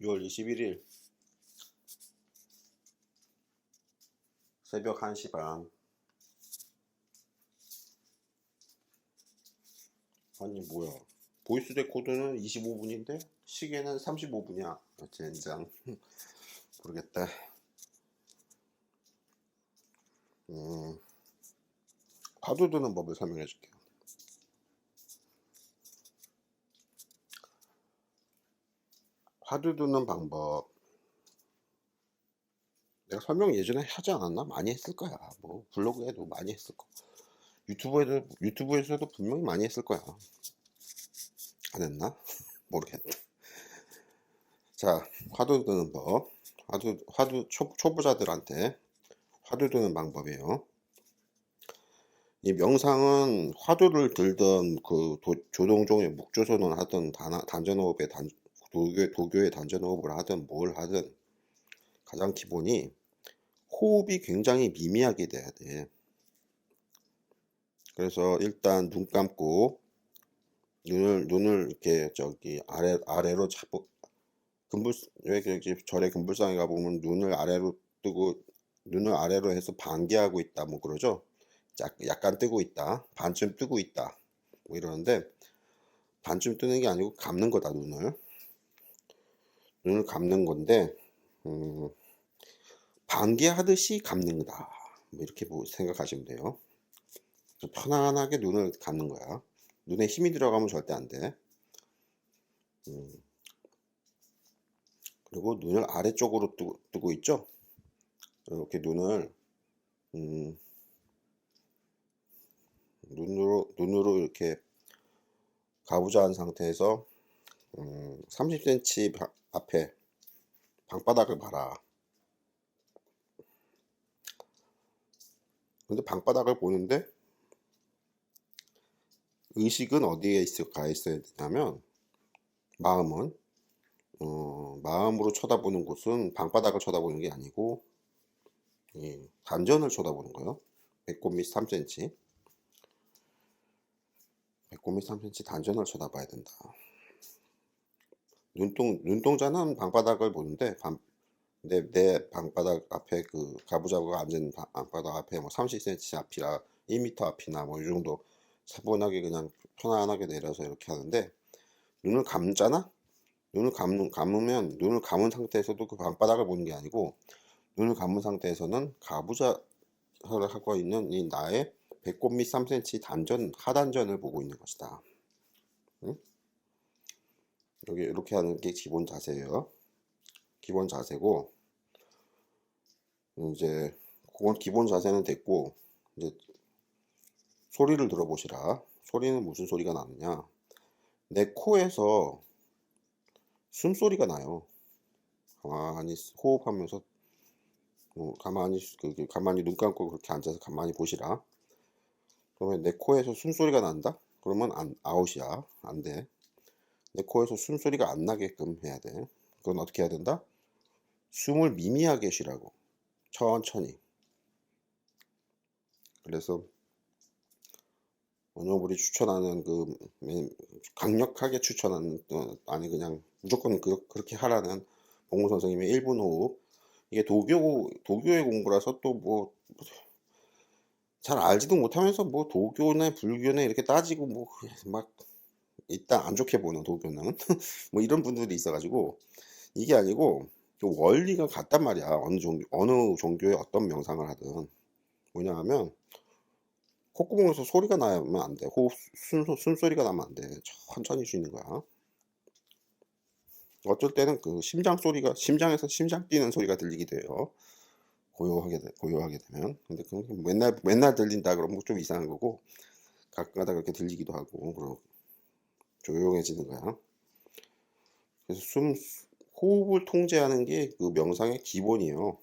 6월 21일 새벽 1시 반. 아니 뭐야, 보이스 레코드는 25분인데 시계는 35분이야. 젠장. 모르겠다. 화두 드는 법을 설명해 줄게요. 화두 드는 방법 내가 설명 예전에 하지 않았나? 많이 했을 거야. 뭐 블로그에도 많이 했을 거, 유튜브에서도 분명히 많이 했을 거야. 안 했나? 모르겠다. 자, 화두 드는 법. 화두 초보자들한테 화두 드는 방법이에요. 이 명상은 화두를 들던 그 조동종의 묵조선을 하든 단전호흡의 도교의 단전호흡을 하든 뭘 하든 가장 기본이 호흡이 굉장히 미미하게 돼야 돼. 그래서 일단 눈 감고 눈을 이렇게 아래로 잡고, 왜 절에 금불상에 가보면 눈을 아래로 뜨고 눈을 아래로 해서 반개하고 있다 뭐 그러죠. 약간 뜨고 있다, 반쯤 뜨고 있다 뭐 이러는데, 반쯤 뜨는 게 아니고 감는 거다. 눈을 감는 건데, 반개하듯이 감는 거다 뭐 이렇게 생각하시면 돼요. 편안하게 눈을 감는 거야. 눈에 힘이 들어가면 절대 안 돼. 그리고 눈을 아래쪽으로 뜨고 있죠. 이렇게 눈을 눈으로 이렇게 가부좌한 상태에서 30cm 앞에 방바닥을 봐라. 근데 방바닥을 보는데 의식은 어디에 있어야 되냐면, 마음은 마음으로 쳐다보는 곳은 방바닥을 쳐다보는 게 아니고 단전을 쳐다보는 거예요. 배꼽 밑 3cm 단전을 쳐다봐야 된다. 눈동자는 방바닥을 보는데, 내 방바닥 앞에 그 가부좌가 앉은 방바닥 앞에 뭐 30cm 앞이라 1m 앞이나 뭐 이 정도 차분하게 그냥 편안하게 내려서 이렇게 하는데, 눈을 감잖아? 감으면 눈을 감은 상태에서도 그 방바닥을 보는 게 아니고, 눈을 감은 상태에서는 가부좌를 하고 있는 이 나의 배꼽 밑 3cm 하단전을 보고 있는 것이다. 응? 여기 이렇게 하는 게 기본 자세예요. 기본 자세고, 이제 그건 기본 자세는 됐고, 이제 소리를 들어보시라. 소리는 무슨 소리가 나느냐? 내 코에서 숨소리가 나요. 가만히 호흡하면서 가만히 눈 감고 그렇게 앉아서 가만히 보시라. 그러면 내 코에서 숨소리가 난다? 그러면 아웃이야. 안 돼. 내 코에서 숨소리가 안 나게끔 해야 돼. 그건 어떻게 해야 된다? 숨을 미미하게 쉬라고. 천천히. 그래서 원효불이 추천하는 강력하게 추천하는, 아니 그냥 무조건 그렇게 하라는 봉우 선생님의 1분 호흡. 이게 도교의 공부라서 또 뭐 잘 알지도 못하면서 뭐 도교네 불교네 이렇게 따지고 뭐 막 일단 안 좋게 보는 도교는 뭐 이런 분들이 있어가지고, 이게 아니고 그 원리가 같단 말이야. 어느 종교의 어떤 명상을 하든. 뭐냐 하면 콧구멍에서 소리가 나면 안 돼. 숨소리가 나면 안 돼. 천천히 쉬는 거야. 어쩔 때는 그 심장에서 심장 뛰는 소리가 들리기도 해요. 고요하게 되면. 근데 그건 맨날 들린다 그러면 좀 이상한 거고, 가끔가다 그렇게 들리기도 하고, 그럼 조용해지는 거야. 그래서 호흡을 통제하는 게 그 명상의 기본이에요.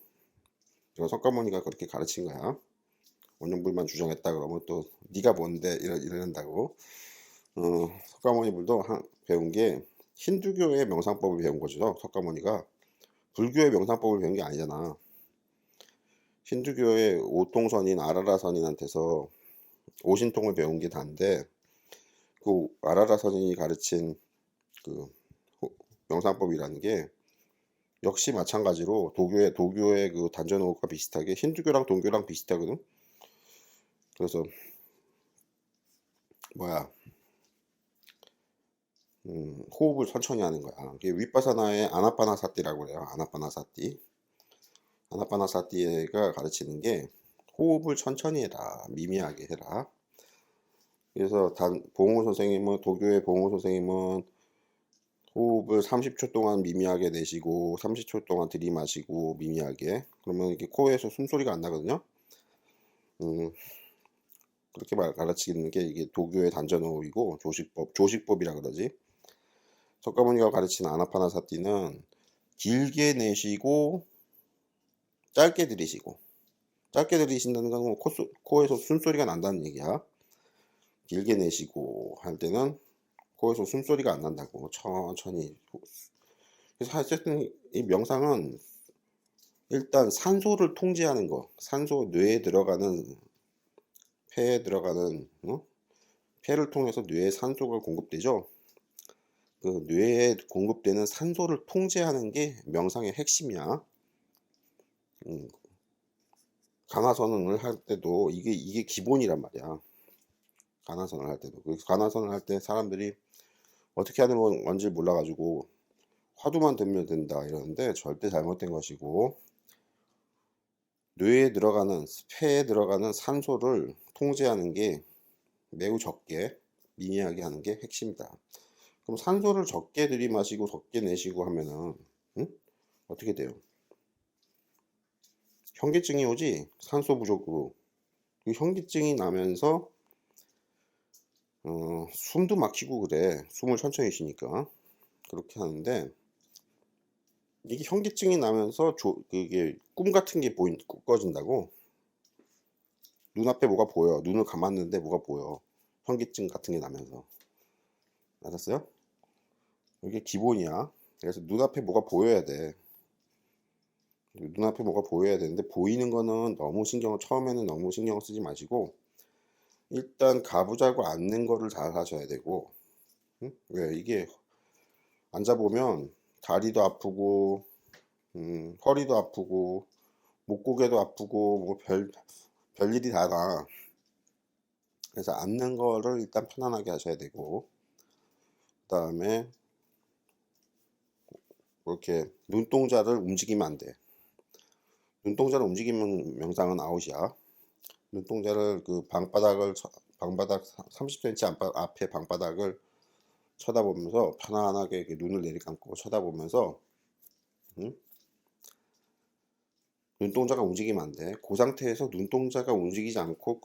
이거 석가모니가 그렇게 가르친 거야. 원영불만 주장했다 그러면 또 네가 뭔데 이런다고. 석가모니불도 배운 게 힌두교의 명상법을 배운 거죠. 석가모니가 불교의 명상법을 배운 게 아니잖아. 힌두교의 오통선인 아라라선인한테서 오신통을 배운 게 다인데, 그 아라라선인이 가르친 그 명상법이라는 게 역시 마찬가지로 도교의 그 단전호흡과 비슷하게 힌두교랑 동교랑 비슷하거든. 그래서 뭐야 호흡을 천천히 하는 거야. 이게 윗바사나의 아나파나사티라고 그래요. 아나파나사티. 아나파나사티가 가르치는 게 호흡을 천천히 해라. 미미하게 해라. 그래서 도교의 봉호 선생님은 호흡을 30초 동안 미미하게 내쉬고 30초 동안 들이마시고 미미하게. 그러면 이렇게 코에서 숨소리가 안 나거든요. 음, 그렇게 가르치는 게 이게 도교의 단전호흡이고 조식법이라 그러지. 석가모니가 가르치는 아나파나사티는 길게 내쉬고 짧게 들이쉬고. 짧게 들이쉰다는 건 코에서 숨소리가 난다는 얘기야. 길게 내쉬고 할 때는 코에서 숨소리가 안 난다고. 천천히. 그래서 어쨌든 이 명상은 일단 산소를 통제하는 거. 뇌에 들어가는 폐에 들어가는 폐를 통해서 뇌에 산소가 공급되죠. 그 뇌에 공급되는 산소를 통제하는 게 명상의 핵심이야. 음, 간화선을 할 때도 이게 기본이란 말이야. 간화선을 할 때도. 그래서 간화선을 할 때 사람들이 어떻게 하는 건지 몰라가지고 화두만 들면 된다 이러는데 절대 잘못된 것이고, 폐에 들어가는 산소를 통제하는 게 매우 적게 미미하게 하는 게 핵심이다. 그럼 산소를 적게 들이마시고 적게 내쉬고 하면은 어떻게 돼요? 현기증이 오지. 산소 부족으로. 그 현기증이 나면서 숨도 막히고 그래. 숨을 천천히 쉬니까 그렇게 하는데, 이게 현기증이 나면서 그게 꿈 같은 게 꺼진다고. 눈앞에 뭐가 보여. 눈을 감았는데 뭐가 보여. 현기증 같은 게 나면서. 알았어요? 이게 기본이야. 그래서 눈앞에 뭐가 보여야 돼. 눈앞에 뭐가 보여야 되는데, 보이는 거는 처음에는 너무 신경을 쓰지 마시고, 일단 가부좌고 앉는 거를 잘 하셔야 되고, 왜 이게 앉아보면 다리도 아프고, 허리도 아프고, 목고개도 아프고, 뭐 별일이 다 나. 그래서 앉는 거를 일단 편안하게 하셔야 되고, 그 다음에 이렇게 눈동자를 움직이면 안 돼. 눈동자를 움직이면 명상은 아웃이야. 눈동자를 방바닥 30cm 앞에 방바닥을 쳐다보면서 편안하게 이렇게 눈을 내리감고 쳐다보면서, 응? 눈동자가 움직이면 안 돼. 그 상태에서 눈동자가 움직이지 않고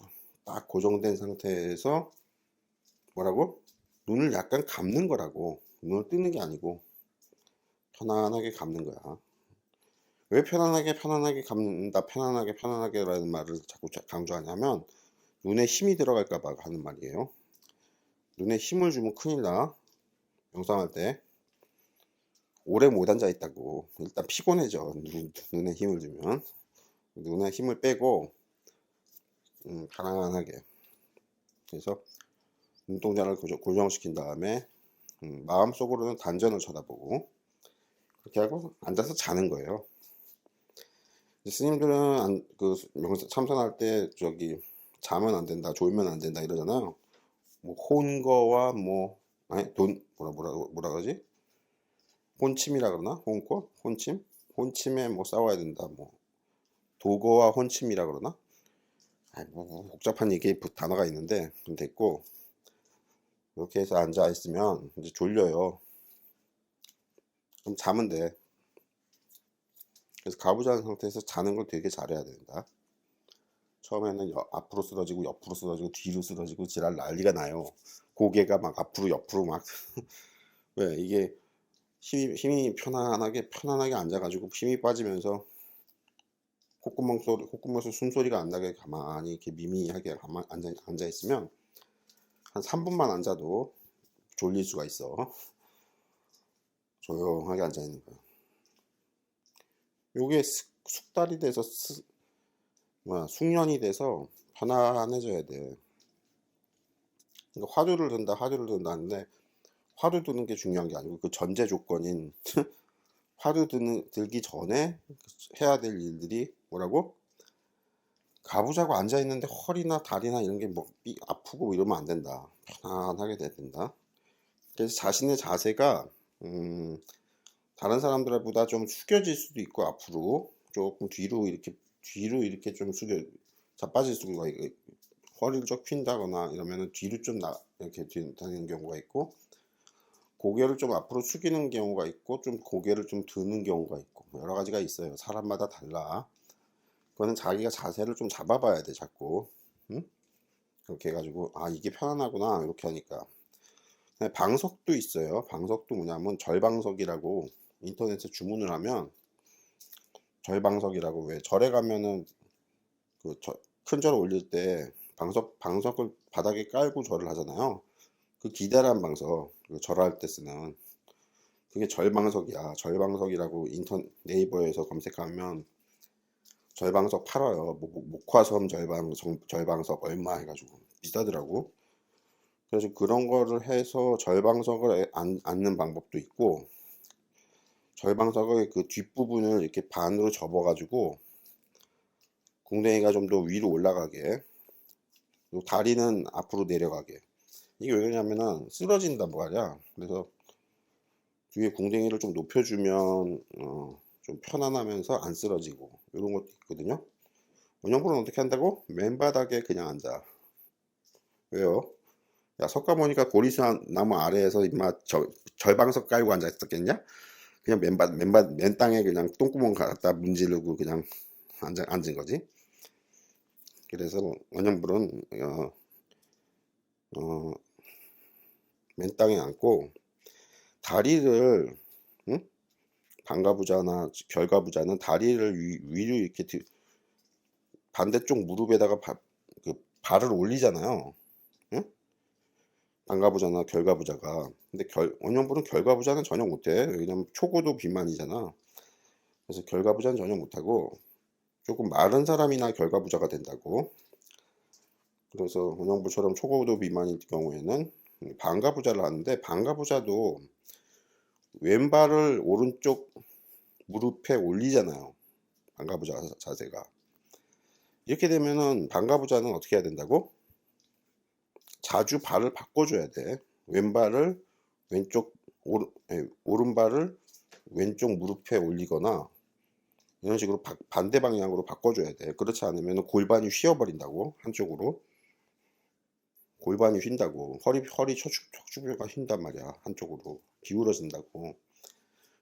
딱 고정된 상태에서 뭐라고? 눈을 약간 감는 거라고. 눈을 뜨는 게 아니고 편안하게 감는 거야. 왜 편안하게 감는다, 편안하게라는 말을 자꾸 강조하냐면, 눈에 힘이 들어갈까 봐 하는 말이에요. 눈에 힘을 주면 큰일 나. 명상할 때 오래 못 앉아 있다고. 일단 피곤해져. 눈에 힘을 주면. 눈에 힘을 빼고 편안하게. 그래서 눈동자를 고정시킨 다음에 마음속으로는 단전을 쳐다보고, 그렇게 하고 앉아서 자는 거예요. 스님들은 명상 참선할 때 자면 안 된다, 졸면 안 된다 이러잖아요. 뭐 혼거와 아니 뭐라 그러지? 혼침이라 그러나? 혼침? 혼침에 싸워야 된다. 도거와 혼침이라 그러나? 복잡한 단어가 있는데 됐고, 이렇게 해서 앉아 있으면 이제 졸려요. 그럼 자면 돼. 그래서 가부좌는 상태에서 자는 걸 되게 잘해야 된다. 처음에는 앞으로 쓰러지고 옆으로 쓰러지고 뒤로 쓰러지고 지랄 난리가 나요. 고개가 막 앞으로 옆으로 막 왜 이게 힘이 편안하게 앉아가지고 힘이 빠지면서 콧구멍에서 숨소리가 안 나게 가만히 이렇게 미미하게 앉아 있으면 한 3분만 앉아도 졸릴 수가 있어. 조용하게 앉아 있는 거야. 요게 숙달이 돼서 숙련이 돼서 편안해져야 돼. 그러니까 화두를 든다 하는데, 화두 드는 게 중요한 게 아니고 그 전제 조건인 들기 전에 해야 될 일들이 뭐라고? 가부좌고 앉아 있는데 허리나 다리나 이런 게 뭐 아프고 뭐 이러면 안 된다. 편안하게 돼야 된다. 그래서 자신의 자세가 다른 사람들보다 좀 숙여질 수도 있고, 앞으로 조금 뒤로 이렇게 좀 자빠질 수가 있고, 허리를 쭉 핀다거나 이러면은 뒤로 좀 이렇게 다니는 경우가 있고, 고개를 좀 앞으로 숙이는 경우가 있고, 좀 고개를 좀 드는 경우가 있고, 뭐 여러 가지가 있어요. 사람마다 달라. 그거는 자기가 자세를 좀 잡아봐야 돼, 자꾸. 응? 그렇게 해가지고, 아, 이게 편안하구나, 이렇게 하니까. 근데 방석도 있어요. 방석도 뭐냐면 절방석이라고, 인터넷에 주문을 하면 절방석이라고, 왜 절에 가면은 큰 절 올릴 때 방석을 바닥에 깔고 절을 하잖아요. 그 기다란 방석, 그 절할 때 쓰는, 그게 절방석이야. 절방석이라고 네이버에서 검색하면 절방석 팔아요. 목화섬 절방석 얼마 해가지고 비싸더라고. 그래서 그런 거를 해서 절방석을 앉는 방법도 있고, 절방석의 그 뒷부분을 이렇게 반으로 접어가지고 궁뎅이가 좀 더 위로 올라가게, 그리고 다리는 앞으로 내려가게. 이게 왜 그러냐면은 쓰러진단 말이야. 그래서 뒤에 궁뎅이를 좀 높여주면 좀 편안하면서 안 쓰러지고, 이런 것도 있거든요. 원형부는 어떻게 한다고? 맨바닥에 그냥 앉아. 왜요? 야, 석가모니가 고리나무 아래에서 임마 절방석 깔고 앉아 있었겠냐? 그냥 맨 땅에 그냥 똥구멍 갖다 문지르고 그냥 앉은 거지. 그래서 원형불은 어, 맨 땅에 앉고, 다리를, 응? 반가부자나 결가부자는 다리를 위로 이렇게 반대쪽 무릎에다가 그 발을 올리잖아요. 응? 반가부자나 결가부자가. 근데 원형불은 결가부자는 전혀 못해. 왜냐면 초고도 비만이잖아. 그래서 결가부자는 전혀 못하고, 조금 마른 사람이나 결가부자가 된다고. 그래서 원형부처럼 초고도 비만일 경우에는 반가부자를 하는데, 반가부자도 왼발을 오른쪽 무릎에 올리잖아요. 반가부자 자세가. 이렇게 되면은 반가부자는 어떻게 해야 된다고? 자주 발을 바꿔줘야 돼. 왼발을 오른발을 왼쪽 무릎에 올리거나 이런 식으로 반대 방향으로 바꿔줘야 돼. 그렇지 않으면 골반이 휘어버린다고. 한쪽으로 골반이 휜다고. 허리 척추뼈가 휜단 말이야. 한쪽으로 기울어진다고.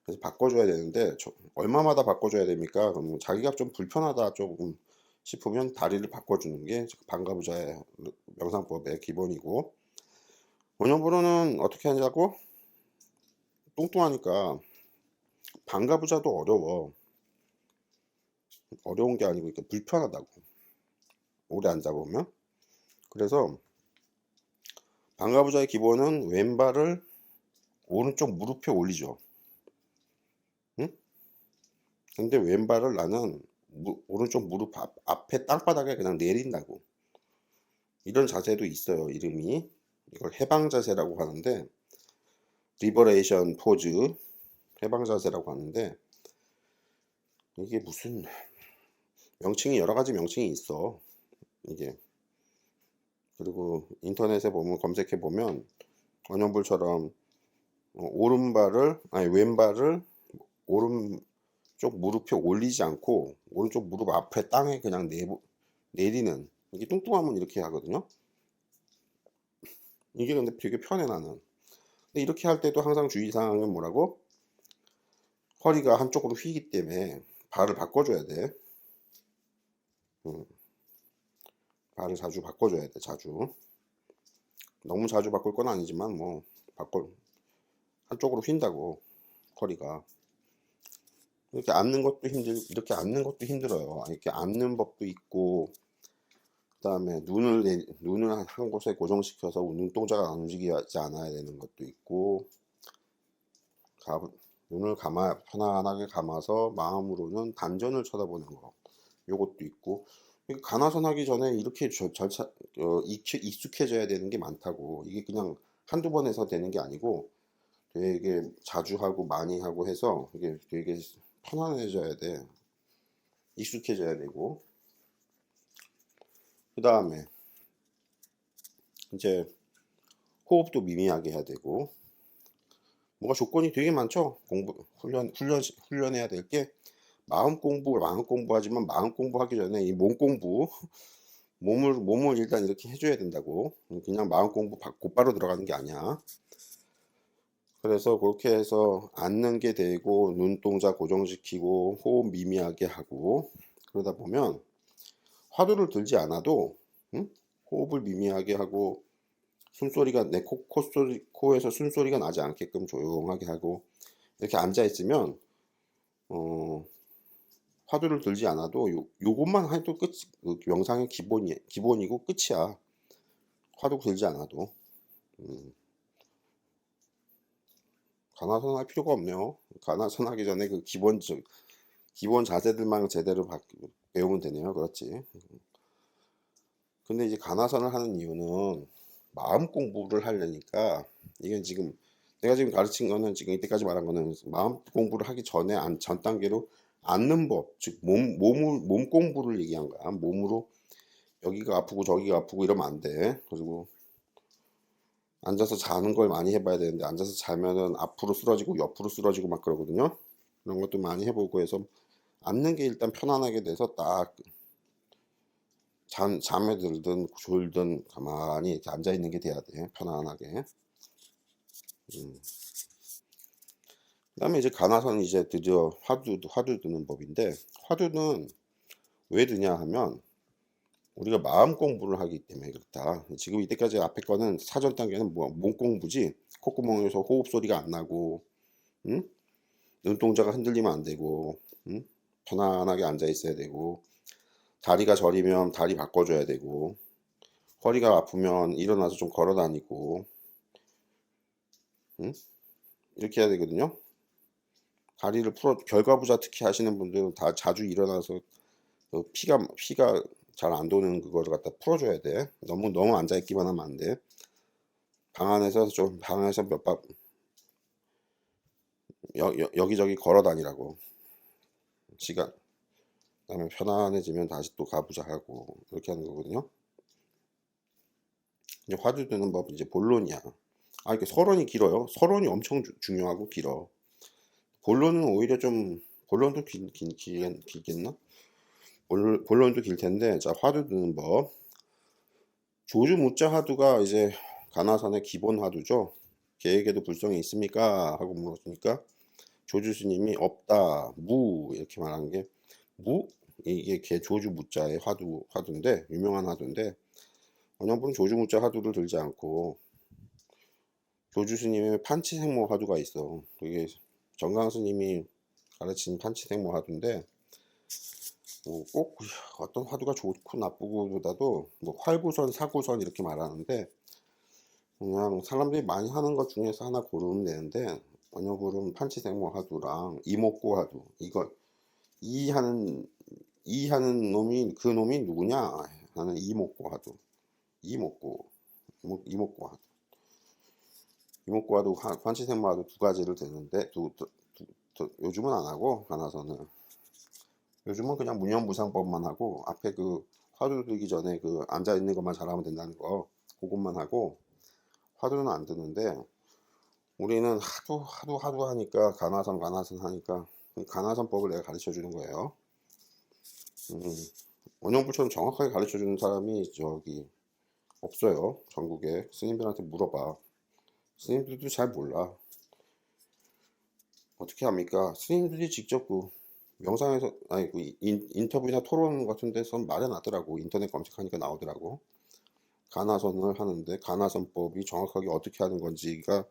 그래서 바꿔줘야 되는데, 얼마마다 바꿔줘야 됩니까? 그럼 자기가 좀 불편하다 조금 싶으면 다리를 바꿔주는 게 반가부자의 명상법의 기본이고, 원형부로는 어떻게 하냐고? 뚱뚱하니까 반가부자도 어려운 게 아니고 이렇게 불편하다고, 오래 앉아보면. 그래서 반가부자의 기본은 왼발을 오른쪽 무릎에 올리죠. 응? 근데 왼발을 나는 오른쪽 무릎 앞에 땅바닥에 그냥 내린다고. 이런 자세도 있어요. 이름이, 이걸 해방 자세라고 하는데, 리버레이션 포즈, 해방 자세라고 하는데, 이게 무슨 여러 가지 명칭이 있어. 이게, 그리고 인터넷에 보면, 검색해 보면 원형불처럼 왼발을 오른쪽 무릎에 올리지 않고 오른쪽 무릎 앞에 땅에 그냥 내리는, 이게 뚱뚱하면 이렇게 하거든요. 이게 근데 되게 편해, 나는. 근데 이렇게 할 때도 항상 주의사항은 뭐라고? 허리가 한쪽으로 휘기 때문에 발을 바꿔줘야 돼. 발을 자주 바꿔줘야 돼, 자주. 너무 자주 바꿀 건 아니지만, 뭐, 한쪽으로 휜다고, 허리가. 이렇게 앉는 것도 힘들어요. 이렇게 앉는 법도 있고, 그 다음에 눈을 한 곳에 고정시켜서 눈동자가 안 움직이지 않아야 되는 것도 있고, 눈을 편안하게 감아서 마음으로는 단전을 쳐다보는 거, 요것도 있고. 가나선 하기 전에 이렇게 익숙해져야 되는 게 많다고. 이게 그냥 한두 번 해서 되는 게 아니고, 되게 자주 하고 많이 하고 해서 이게 되게 편안해져야 돼. 익숙해져야 되고. 그 다음에 이제 호흡도 미미하게 해야 되고. 뭐가 조건이 되게 많죠. 훈련해야 될 게 마음 공부하지만 마음 공부하기 전에 이 몸 공부, 몸을 일단 이렇게 해줘야 된다고. 그냥 마음 공부 곧바로 들어가는 게 아니야. 그래서 그렇게 해서 앉는 게 되고 눈동자 고정시키고 호흡 미미하게 하고 그러다 보면 화두를 들지 않아도 응? 호흡을 미미하게 하고 숨소리가 내 코에서 숨소리가 나지 않게끔 조용하게 하고 이렇게 앉아 있으면 화두를 들지 않아도 요것만 해도 명상의 기본이고 끝이야. 화두 들지 않아도. 간화선 할 필요가 없네요. 간화선 하기 전에 그 기본 자세들만 제대로 배우면 되네요. 그렇지. 근데 이제 간화선을 하는 이유는 마음 공부를 하려니까 이게 지금 내가 지금 가르친 거는 지금 이때까지 말한 거는 마음 공부를 하기 전에 전 단계로 앉는 법, 즉 몸 공부를 얘기한 거야. 몸으로 여기가 아프고 저기가 아프고 이러면 안 돼. 그리고 앉아서 자는 걸 많이 해봐야 되는데 앉아서 자면은 앞으로 쓰러지고 옆으로 쓰러지고 막 그러거든요. 그런 것도 많이 해보고 해서 앉는 게 일단 편안하게 돼서 딱 잠에 들든 졸든 가만히 이렇게 앉아 있는 게 돼야 돼. 편안하게. 그다음에 이제 간화선은 이제 드디어 화두 드는 법인데 화두는 왜 드냐 하면 우리가 마음 공부를 하기 때문에 그렇다. 지금 이때까지 앞에 거는 사전 단계는 뭐 몸 공부지. 콧구멍에서 호흡 소리가 안 나고, 응? 눈동자가 흔들리면 안 되고, 응? 편안하게 앉아 있어야 되고, 다리가 저리면 다리 바꿔줘야 되고, 허리가 아프면 일어나서 좀 걸어 다니고, 응? 이렇게 해야 되거든요. 다리를 결과부자 특히 하시는 분들은 다 자주 일어나서 피가 잘 안 도는 그거를 갖다 풀어줘야 돼. 너무 앉아 있기만 하면 안 돼. 방 안에서 몇 바, 여기저기 걸어 다니라고. 시간. 그다음에 편안해지면 다시 또 가보자 하고 이렇게 하는 거거든요. 이제 화두 드는 법 이제 본론이야. 이게 서론이 길어요. 서론이 엄청 중요하고 길어. 본론은 오히려 좀 본론도 길겠나? 본론도 길 텐데 자 화두 드는 법. 조주 무자 화두가 이제 간화선의 기본 화두죠. 계획에도 불성이 있습니까? 하고 물었으니까 조주 스님이 없다, 무 이렇게 말하는 게 무? 이게 조주 무자의 화두인데 유명한 화두인데 원영분은 조주 무자 화두를 들지 않고 조주 스님의 판치생모 화두가 있어. 그게 정강 스님이 가르친 판치생모 화두인데 꼭 어떤 화두가 좋고 나쁘고보다도 뭐 활구선, 사구선 이렇게 말하는데 그냥 사람들이 많이 하는 것 중에서 하나 고르면 되는데 원효불은 판치생모 화두랑 이목구 화두 이하는 놈이 그 놈이 누구냐 하는 이목구 화두 이목구 화두 이목구 화두 판치생모 화두 두 가지를 되는데 요즘은 안 하고 간화선을 요즘은 그냥 문현무상법만 하고 앞에 그 화두 들기 전에 그 앉아 있는 것만 잘하면 된다는 거 그것만 하고 화두는 안 드는데 우리는 하도 하니까 간화선 하니까 간화선법을 내가 가르쳐 주는 거예요. 원영불처럼 정확하게 가르쳐 주는 사람이 저기 없어요. 전국에 스님들한테 물어봐. 스님들도 잘 몰라. 어떻게 합니까? 스님들이 직접 그 영상에서 아니 그 인터뷰나 토론 같은 데서 마련하더라고. 인터넷 검색하니까 나오더라고. 간화선을 하는데 간화선법이 정확하게 어떻게 하는 건지가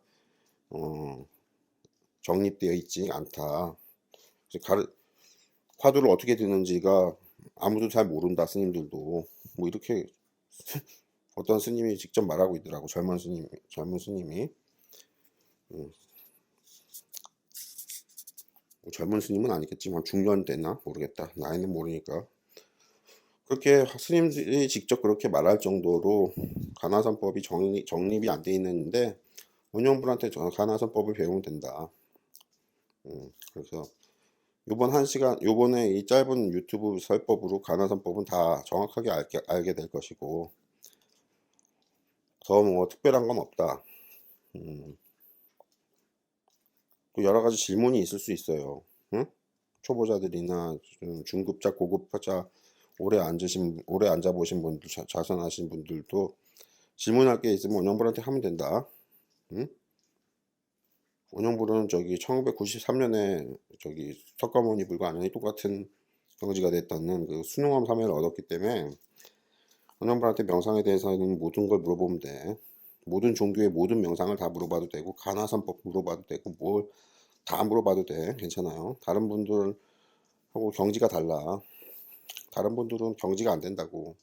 정립되어 있지 않다. 화두를 어떻게 드는지가 아무도 잘 모른다. 스님들도 뭐 이렇게 어떤 스님이 직접 말하고 있더라고. 젊은 스님이 뭐 젊은 스님은 아니겠지만 중년 됐나 모르겠다. 나이는 모르니까 그렇게 스님들이 직접 그렇게 말할 정도로 간화선법이 정립이 안 돼 있는데 원형분한테 가나선법을 배우면 된다. 그래서 요번 1시간, 요번에 이 짧은 유튜브 설법으로 가나선법은 다 정확하게 알게 될 것이고, 더 뭐 특별한 건 없다. 또 여러 가지 질문이 있을 수 있어요. 응? 초보자들이나 좀 중급자, 고급자, 오래 앉아보신 분들, 자선하신 분들도 질문할 게 있으면 원영불한테 하면 된다. 응? 원영불은 저기 1993년에 저기 석가모니 불과 완전히 똑같은 경지가 됐다는 그 순응함 사매를 얻었기 때문에 원영불한테 명상에 대해서는 모든 걸 물어보면 돼. 모든 종교의 모든 명상을 다 물어봐도 되고 가나선법 물어봐도 되고 뭘 다 물어봐도 돼. 괜찮아요. 다른 분들하고 경지가 달라. 다른 분들은 경지가 안 된다고.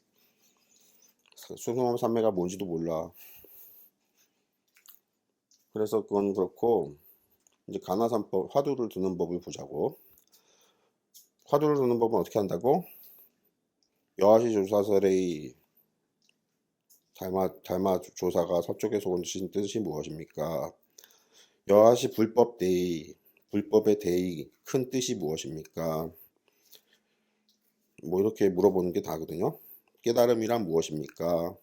순응함 삼매가 뭔지도 몰라. 그래서 그건 그렇고 이제 가나산법 화두를 두는 법을 보자고. 화두를 두는 법은 어떻게 한다고? 여하시 조사설의 달마 조사가 서쪽에서 온 뜻이 무엇입니까? 여하시 불법의 대의 큰 뜻이 무엇입니까? 뭐 이렇게 물어보는 게 다거든요. 깨달음이란 무엇입니까?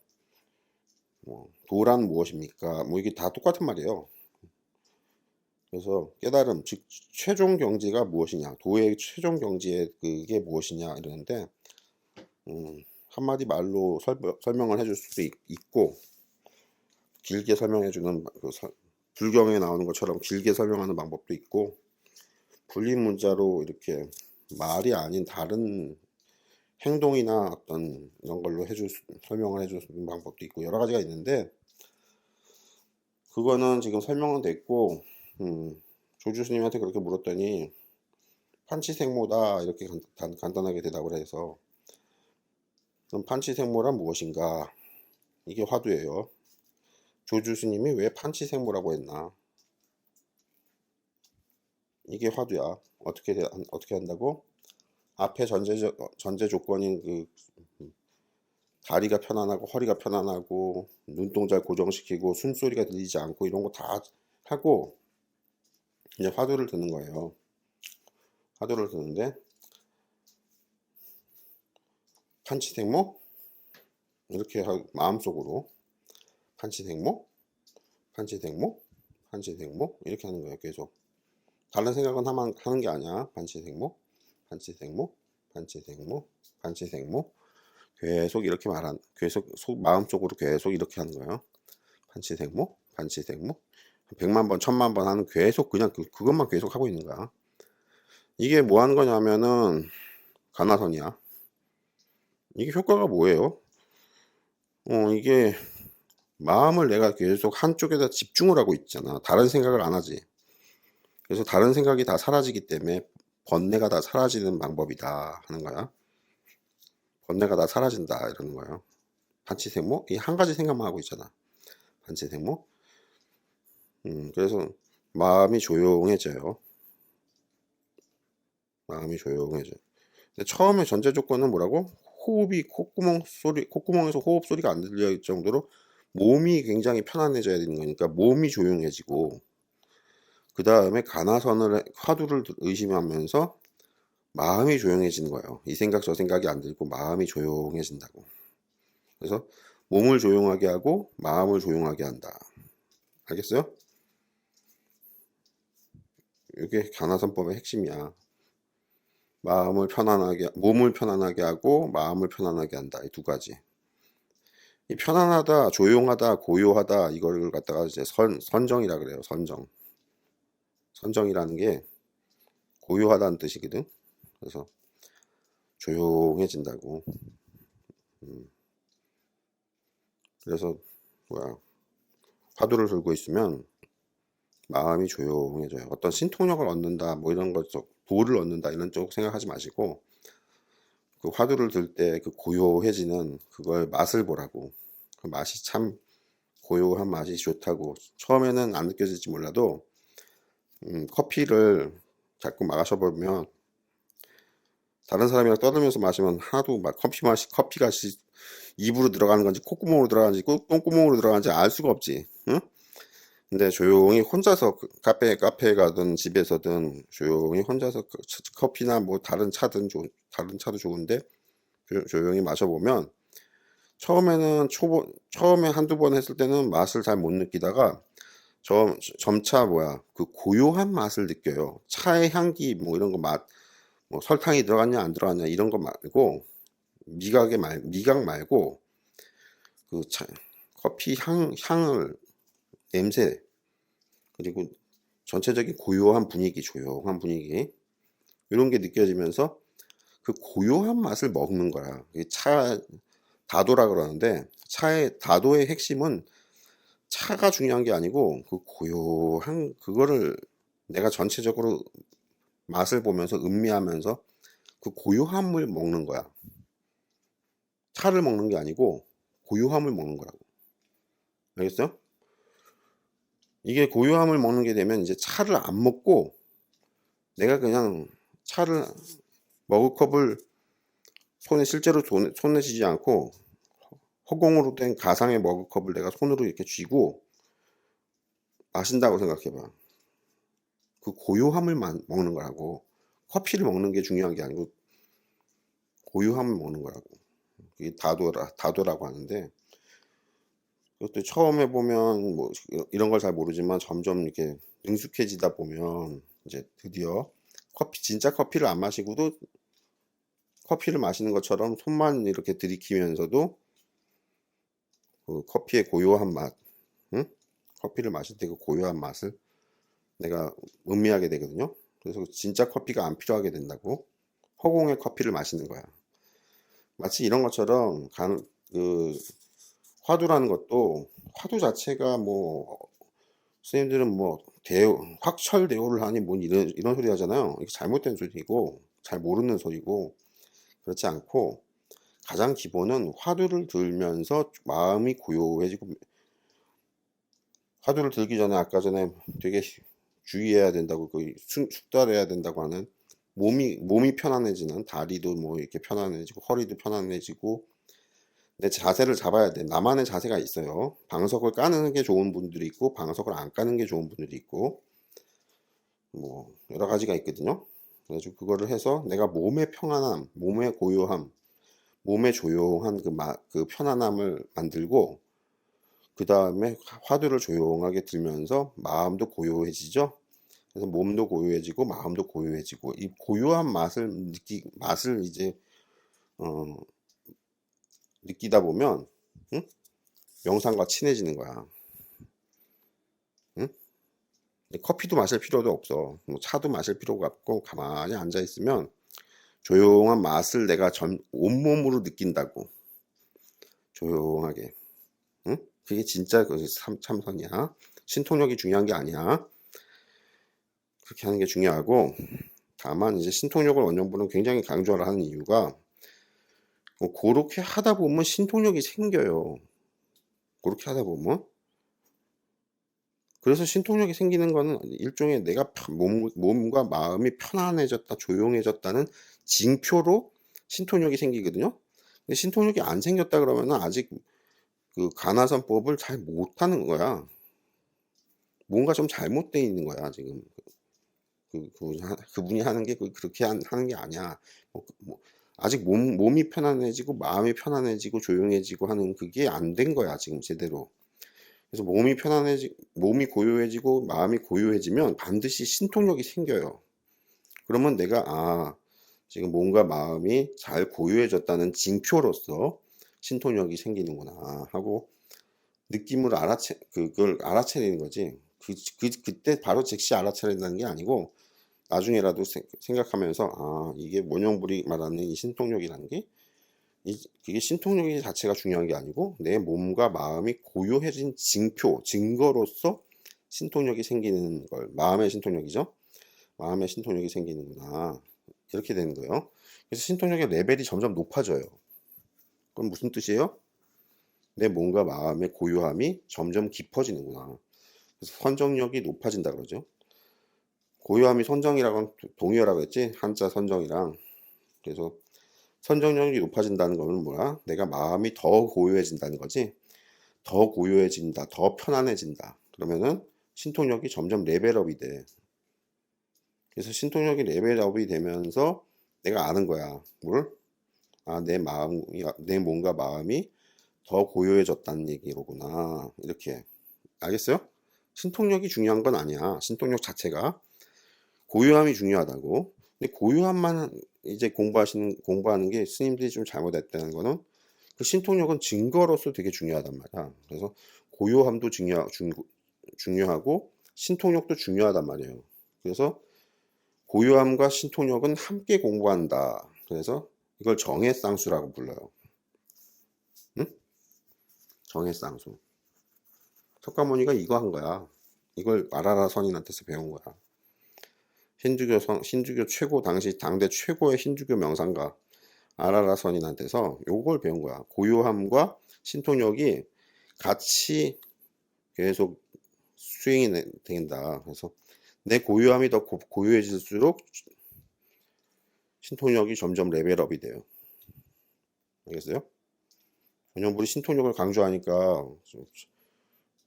뭐 도란 무엇입니까? 뭐 이게 다 똑같은 말이에요. 그래서 깨달음, 즉 최종 경지가 무엇이냐, 도의 최종 경지에 그게 무엇이냐 이러는데 한마디 말로 설명을 해줄 수도 있고 길게 설명해주는 불경에 나오는 것처럼 길게 설명하는 방법도 있고 불린 문자로 이렇게 말이 아닌 다른 행동이나 어떤 이런 걸로 설명을 해주는 방법도 있고 여러 가지가 있는데 그거는 지금 설명은 됐고 조주 스님한테 그렇게 물었더니 판치생모다 이렇게 간단하게 대답을 해서 그럼 판치생모란 무엇인가? 이게 화두예요. 조주 스님이 왜 판치생모라고 했나? 이게 화두야. 어떻게 한다고? 앞에 전제 조건인 그 다리가 편안하고 허리가 편안하고 눈동자를 고정시키고 숨소리가 들리지 않고 이런 거 다 하고 이제 화두를 드는 거예요. 화두를 드는데 판치생모 이렇게 마음속으로 판치생모 판치생모 판치생모 이렇게 하는 거예요. 계속 다른 생각은 하는 게 아니야. 판치생모 판치생모 판치생모 판치생모 계속 이렇게 계속 마음속으로 계속 이렇게 하는 거예요. 판치생모 판치생모 100만 번 1000만 번 하는 계속 그냥 그것만 계속 하고 있는 거야. 이게 뭐 하는 거냐면은 가나선이야. 이게 효과가 뭐예요? 이게 마음을 내가 계속 한쪽에다 집중을 하고 있잖아. 다른 생각을 안 하지. 그래서 다른 생각이 다 사라지기 때문에 번뇌가 다 사라지는 방법이다 하는 거야. 번뇌가 다 사라진다 이러는 거예요. 판치생모? 이 한 가지 생각만 하고 있잖아. 판치생모? 그래서 마음이 조용해져요. 마음이 조용해져. 근데 처음에 전제 조건은 뭐라고? 호흡이 콧구멍에서 호흡 소리가 안 들릴 정도로 몸이 굉장히 편안해져야 되는 거니까 몸이 조용해지고 그 다음에 화두를 의심하면서 마음이 조용해지는 거예요. 이 생각 저 생각이 안 들고 마음이 조용해진다고. 그래서 몸을 조용하게 하고 마음을 조용하게 한다. 알겠어요? 이게 가나선법의 핵심이야. 몸을 편안하게 하고 마음을 편안하게 한다. 이 두 가지. 이 편안하다, 조용하다, 고요하다 이걸 갖다가 이제 선정이라 그래요. 선정이라는 게 고요하다는 뜻이거든. 그래서 조용해진다고. 그래서 화두를 들고 있으면 마음이 조용해져요. 어떤 신통력을 얻는다, 뭐 이런 것, 도를 얻는다 이런 쪽 생각하지 마시고 그 화두를 들 때 그 고요해지는 그걸 맛을 보라고. 그 맛이 참 고요한 맛이 좋다고. 처음에는 안 느껴질지 몰라도 커피를 자꾸 마셔보면 다른 사람이랑 떠들면서 마시면 하나도 막 커피가 입으로 들어가는 건지 콧구멍으로 들어가는지 똥구멍으로 들어가는지 알 수가 없지. 응? 근데 조용히 혼자서 카페에 가든 집에서든 조용히 혼자서 커피나 뭐 다른 차도 좋은데 조용히 마셔보면 처음에 한두 번 했을 때는 맛을 잘 못 느끼다가 점차 그 고요한 맛을 느껴요. 차의 향기 뭐 이런 거 뭐 설탕이 들어갔냐 안 들어갔냐 이런 거 말고 미각 말고 그 커피 향을 냄새 그리고 전체적인 고요한 분위기, 조용한 분위기 이런 게 느껴지면서 그 고요한 맛을 먹는 거야. 다도라 그러는데 차의 다도의 핵심은 차가 중요한 게 아니고 그 고요한 그거를 내가 전체적으로 맛을 보면서 음미하면서 그 고요함을 먹는 거야. 차를 먹는 게 아니고 고요함을 먹는 거라고. 알겠어요? 이게 고요함을 먹는 게 되면 이제 차를 안 먹고 내가 그냥 차를 머그컵을 실제로 손에 쥐지 않고 허공으로 된 가상의 머그컵을 내가 손으로 이렇게 쥐고 마신다고 생각해봐. 그 고요함을 먹는 거라고. 커피를 먹는 게 중요한 게 아니고 고요함을 먹는 거라고. 그게 다도라고 하는데 그것도 처음에 보면 뭐 이런 걸 잘 모르지만 점점 이렇게 능숙해지다 보면 이제 드디어 진짜 커피를 안 마시고도 커피를 마시는 것처럼 손만 이렇게 들이키면서도 그 커피의 고요한 맛, 응? 커피를 마실 때 그 고요한 맛을 내가 음미하게 되거든요. 그래서 진짜 커피가 안 필요하게 된다고 허공의 커피를 마시는 거야. 마치 이런 것처럼 그 화두라는 것도 화두 자체가 뭐 선생님들은 뭐 확철대오를 하니 뭐 이런 소리 하잖아요. 이게 잘못된 소리고 잘 모르는 소리고 그렇지 않고 가장 기본은 화두를 들면서 마음이 고요해지고 화두를 들기 전에 아까 전에 되게 주의해야 된다고 숙달해야 된다고 하는 몸이 편안해지는 다리도 뭐 이렇게 편안해지고 허리도 편안해지고 내 자세를 잡아야 돼. 나만의 자세가 있어요. 방석을 까는 게 좋은 분들이 있고 방석을 안 까는 게 좋은 분들이 있고 뭐 여러 가지가 있거든요. 그래서 그거를 해서 내가 몸의 평안함, 몸의 고요함, 몸의 조용한 그 편안함을 만들고 그 다음에 화두를 조용하게 들면서 마음도 고요해지죠. 그래서 몸도 고요해지고 마음도 고요해지고 이 고요한 맛을 이제 느끼다 보면 응? 명상과 친해지는 거야. 응? 커피도 마실 필요도 없어. 뭐 차도 마실 필요가 없고 가만히 앉아 있으면 조용한 맛을 내가 온몸으로 느낀다고. 조용하게. 응? 그게 진짜 그 참선이야. 신통력이 중요한 게 아니야. 그렇게 하는 게 중요하고 다만 이제 신통력을 원영분은 굉장히 강조를 하는 이유가 그렇게 하다 보면 신통력이 생겨요. 그렇게 하다 보면 그래서 신통력이 생기는 거는 일종의 내가 몸과 마음이 편안해졌다, 조용해졌다는 징표로 신통력이 생기거든요. 근데 신통력이 안 생겼다 그러면 아직 그 간화선법을 잘 못하는 거야. 뭔가 좀 잘못되어 있는 거야, 지금. 그분이 하는 게 그렇게 하는 게 아니야. 아직 몸이 편안해지고 마음이 편안해지고 조용해지고 하는 그게 안 된 거야, 지금 제대로. 그래서 몸이 고요해지고 마음이 고요해지면 반드시 신통력이 생겨요. 그러면 내가 지금 몸과 마음이 잘 고요해졌다는 징표로서 신통력이 생기는구나 하고 느낌을 그걸 알아차리는 거지. 그때 바로 즉시 알아차린다는 게 아니고 나중에라도 생각하면서 이게 원영불이 말하는 이 신통력이라는 게 그게 신통력이 자체가 중요한 게 아니고 내 몸과 마음이 고요해진 증거로서 신통력이 생기는 걸 마음의 신통력이죠. 마음의 신통력이 생기는구나. 이렇게 되는 거예요. 그래서 신통력의 레벨이 점점 높아져요. 그럼 무슨 뜻이에요? 내 몸과 마음의 고요함이 점점 깊어지는구나. 그래서 선정력이 높아진다 그러죠. 고요함이 선정이라고 동의어라고 했지. 한자 선정이랑. 그래서 선정력이 높아진다는 거는 뭐야? 내가 마음이 더 고요해진다는 거지. 더 고요해진다. 더 편안해진다. 그러면은 신통력이 점점 레벨업이 돼. 그래서 신통력이 레벨업이 되면서 내가 아는 거야. 뭘? 아, 내 몸과 마음이 더 고요해졌다는 얘기로구나. 이렇게. 알겠어요? 신통력이 중요한 건 아니야. 신통력 자체가. 고요함이 중요하다고. 근데 고요함만 이제 공부하는 게 스님들이 좀 잘못했다는 거는 그 신통력은 증거로서 되게 중요하단 말이야. 그래서 고요함도 중요하고 신통력도 중요하단 말이에요. 그래서 고요함과 신통력은 함께 공부한다. 그래서 이걸 정해쌍수라고 불러요. 응? 정해쌍수. 석가모니가 이거 한 거야. 이걸 아라라 선인한테서 배운 거야. 신주교 최고, 당대 최고의 신주교 명상가 아라라 선인한테서 요걸 배운 거야. 고요함과 신통력이 같이 계속 수행이 된다. 그래서 내 고요함이 더 고요해질수록 신통력이 점점 레벨업이 돼요. 알겠어요? 전현불이 신통력을 강조하니까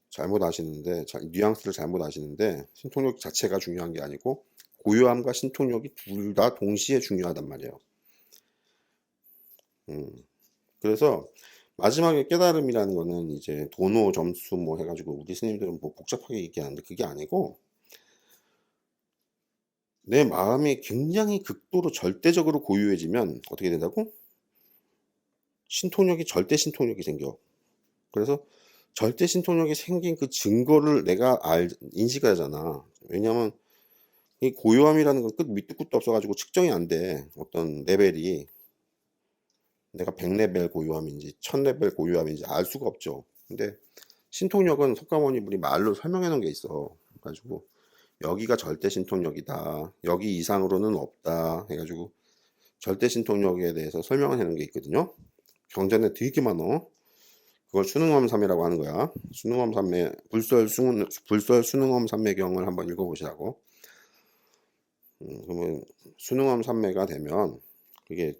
잘못 아시는데, 뉘앙스를 잘못 아시는데, 신통력 자체가 중요한 게 아니고 고요함과 신통력이 둘 다 동시에 중요하단 말이에요. 그래서 마지막에 깨달음이라는 거는 이제 도노 점수 뭐 해가지고 우리 스님들은 뭐 복잡하게 얘기하는데 그게 아니고 내 마음이 굉장히 극도로 절대적으로 고요해지면 어떻게 된다고? 절대 신통력이 생겨. 그래서 절대 신통력이 생긴 그 증거를 내가 인식하잖아. 왜냐면 이 고요함이라는 건 끝 밑도 끝도 없어가지고 측정이 안 돼. 어떤 레벨이 내가 100레벨 고요함인지 1000레벨 고요함인지 알 수가 없죠. 근데 신통력은 석가모니 분이 말로 설명해 놓은 게 있어. 그래가지고 여기가 절대 신통력이다. 여기 이상으로는 없다. 해가지고 절대 신통력에 대해서 설명을 해놓은 게 있거든요. 경전에 되게 많어. 그걸 수능엄삼이라고 하는 거야. 수능엄삼매 불설 수능엄삼매경을 한번 읽어보시라고. 그러면 수능엄삼매가 되면 그게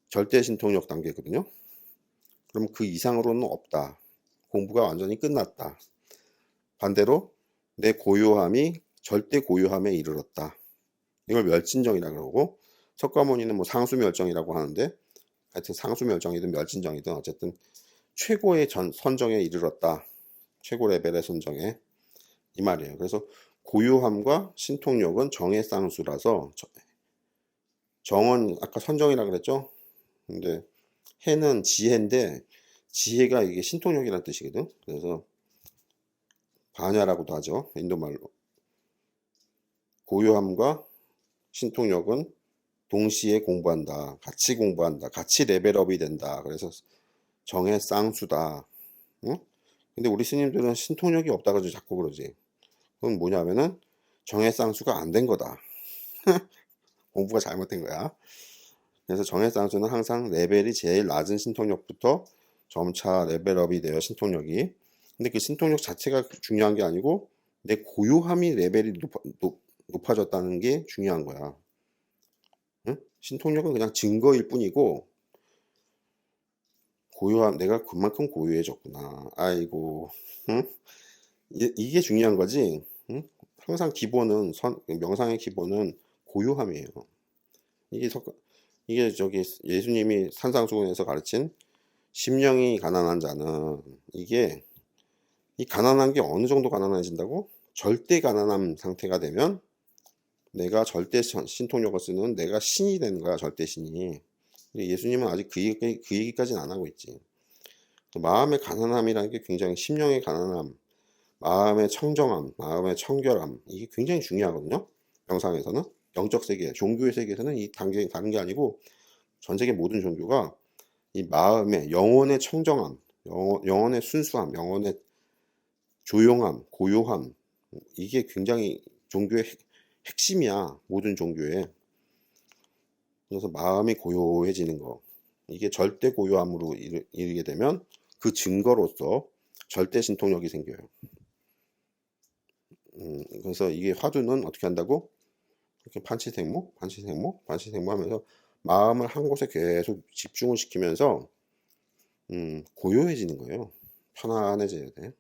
절대 신통력 단계거든요. 그럼 그 이상으로는 없다. 공부가 완전히 끝났다. 반대로 내 고요함이 절대 고요함에 이르렀다. 이걸 멸진정이라 그러고 석가모니는 뭐 상수멸정이라고 하는데 하여튼 상수멸정이든 멸진정이든 어쨌든 최고의 선정에 이르렀다. 최고 레벨의 선정에 이 말이에요. 그래서 고요함과 신통력은 정의 쌍수라서 정은 아까 선정이라 그랬죠. 근데 해는 지혜인데 지혜가 이게 신통력이라는 뜻이거든. 그래서 바냐라고도 하죠. 인도말로. 고요함과 신통력은 동시에 공부한다. 같이 공부한다. 같이 레벨업이 된다. 그래서 정의 쌍수다. 응? 근데 우리 스님들은 신통력이 없다고 자꾸 그러지. 그건 뭐냐면은 정의 쌍수가 안 된 거다. 공부가 잘못된 거야. 그래서 정의 쌍수는 항상 레벨이 제일 낮은 신통력부터 점차 레벨업이 돼요. 신통력이. 근데 그 신통력 자체가 중요한 게 아니고 내 고요함이 레벨이 높아졌다는 게 중요한 거야. 응? 신통력은 그냥 증거일 뿐이고 고요함, 내가 그만큼 고요해졌구나. 아이고, 응? 이게 중요한 거지. 응? 항상 명상의 기본은 고요함이에요. 이게 저기 예수님이 산상수훈에서 가르친 심령이 가난한 자는 이 가난한 게 어느 정도 가난해진다고? 절대 가난한 상태가 되면 내가 절대 신통력을 쓰는 내가 신이 되는 거야, 절대 신이. 예수님은 아직 그 얘기까지는 안 하고 있지. 마음의 가난함이라는 게 굉장히 심령의 가난함, 마음의 청정함, 마음의 청결함 이게 굉장히 중요하거든요. 명상에서는 영적 세계, 종교의 세계에서는 이 단계가 다른 게 아니고 전 세계 모든 종교가 이 마음의 영혼의 청정함, 영혼의 순수함, 영혼의 조용함, 고요함 이게 굉장히 종교의 핵심이야. 모든 종교에. 그래서 마음이 고요해지는 거 이게 절대 고요함으로 이르게 되면 그 증거로서 절대 신통력이 생겨요. 그래서 이게 화두는 어떻게 한다고? 이렇게 판치생모 하면서 마음을 한 곳에 계속 집중을 시키면서 고요해지는 거예요. 편안해져야 돼.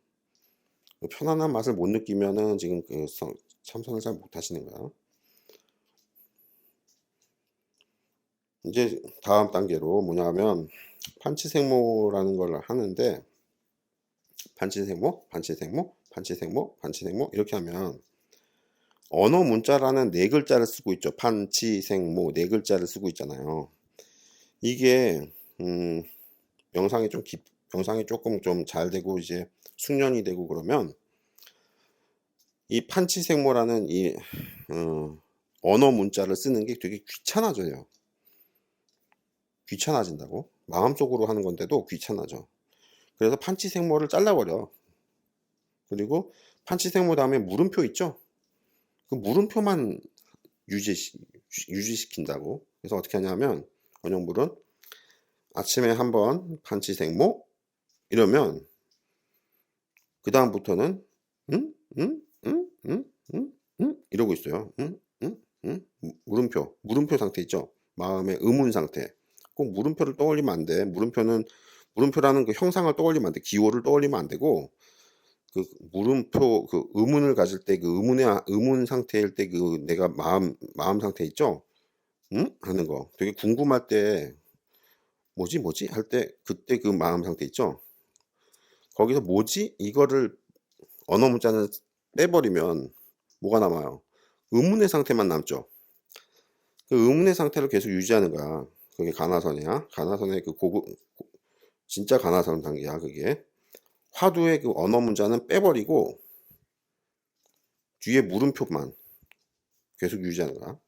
편안한 맛을 못 느끼면은 지금 참선을 잘 못 하시는 거야. 이제 다음 단계로 뭐냐면 판치생모라는 걸 하는데, 판치생모, 판치생모, 판치생모, 판치생모 이렇게 하면 언어 문자라는 네 글자를 쓰고 있죠. 판치생모 네 글자를 쓰고 있잖아요. 이게 명상이 명상이 조금 좀 잘 되고 이제 숙련이 되고 그러면 이 판치생모라는 이 언어 문자를 쓰는 게 되게 귀찮아져요. 귀찮아진다고. 마음속으로 하는 건데도 귀찮아져. 그래서 판치생모를 잘라버려. 그리고 판치생모 다음에 물음표 있죠? 그 물음표만 유지시킨다고. 그래서 어떻게 하냐면 원영불은 아침에 한번 판치생모 이러면 그 다음부터는 응? 응? 응? 응? 응? 응? 이러고 있어요. 응? 응? 응? 물음표 상태 있죠? 마음의 의문 상태. 꼭 물음표를 떠올리면 안 돼. 물음표라는 그 형상을 떠올리면 안 돼. 기호를 떠올리면 안 되고, 그 물음표, 그 의문을 가질 때 그 의문 상태일 때 그 내가 마음 상태 있죠? 응? 하는 거. 되게 궁금할 때, 뭐지? 할 때, 그때 그 마음 상태 있죠? 거기서 뭐지? 이거를 언어 문자는 빼버리면 뭐가 남아요? 의문의 상태만 남죠. 그 의문의 상태를 계속 유지하는 거야. 그게 가나선이야. 가나선의 그 진짜 가나선 단계야, 그게. 화두의 그 언어 문자는 빼버리고 뒤에 물음표만 계속 유지하는 거야.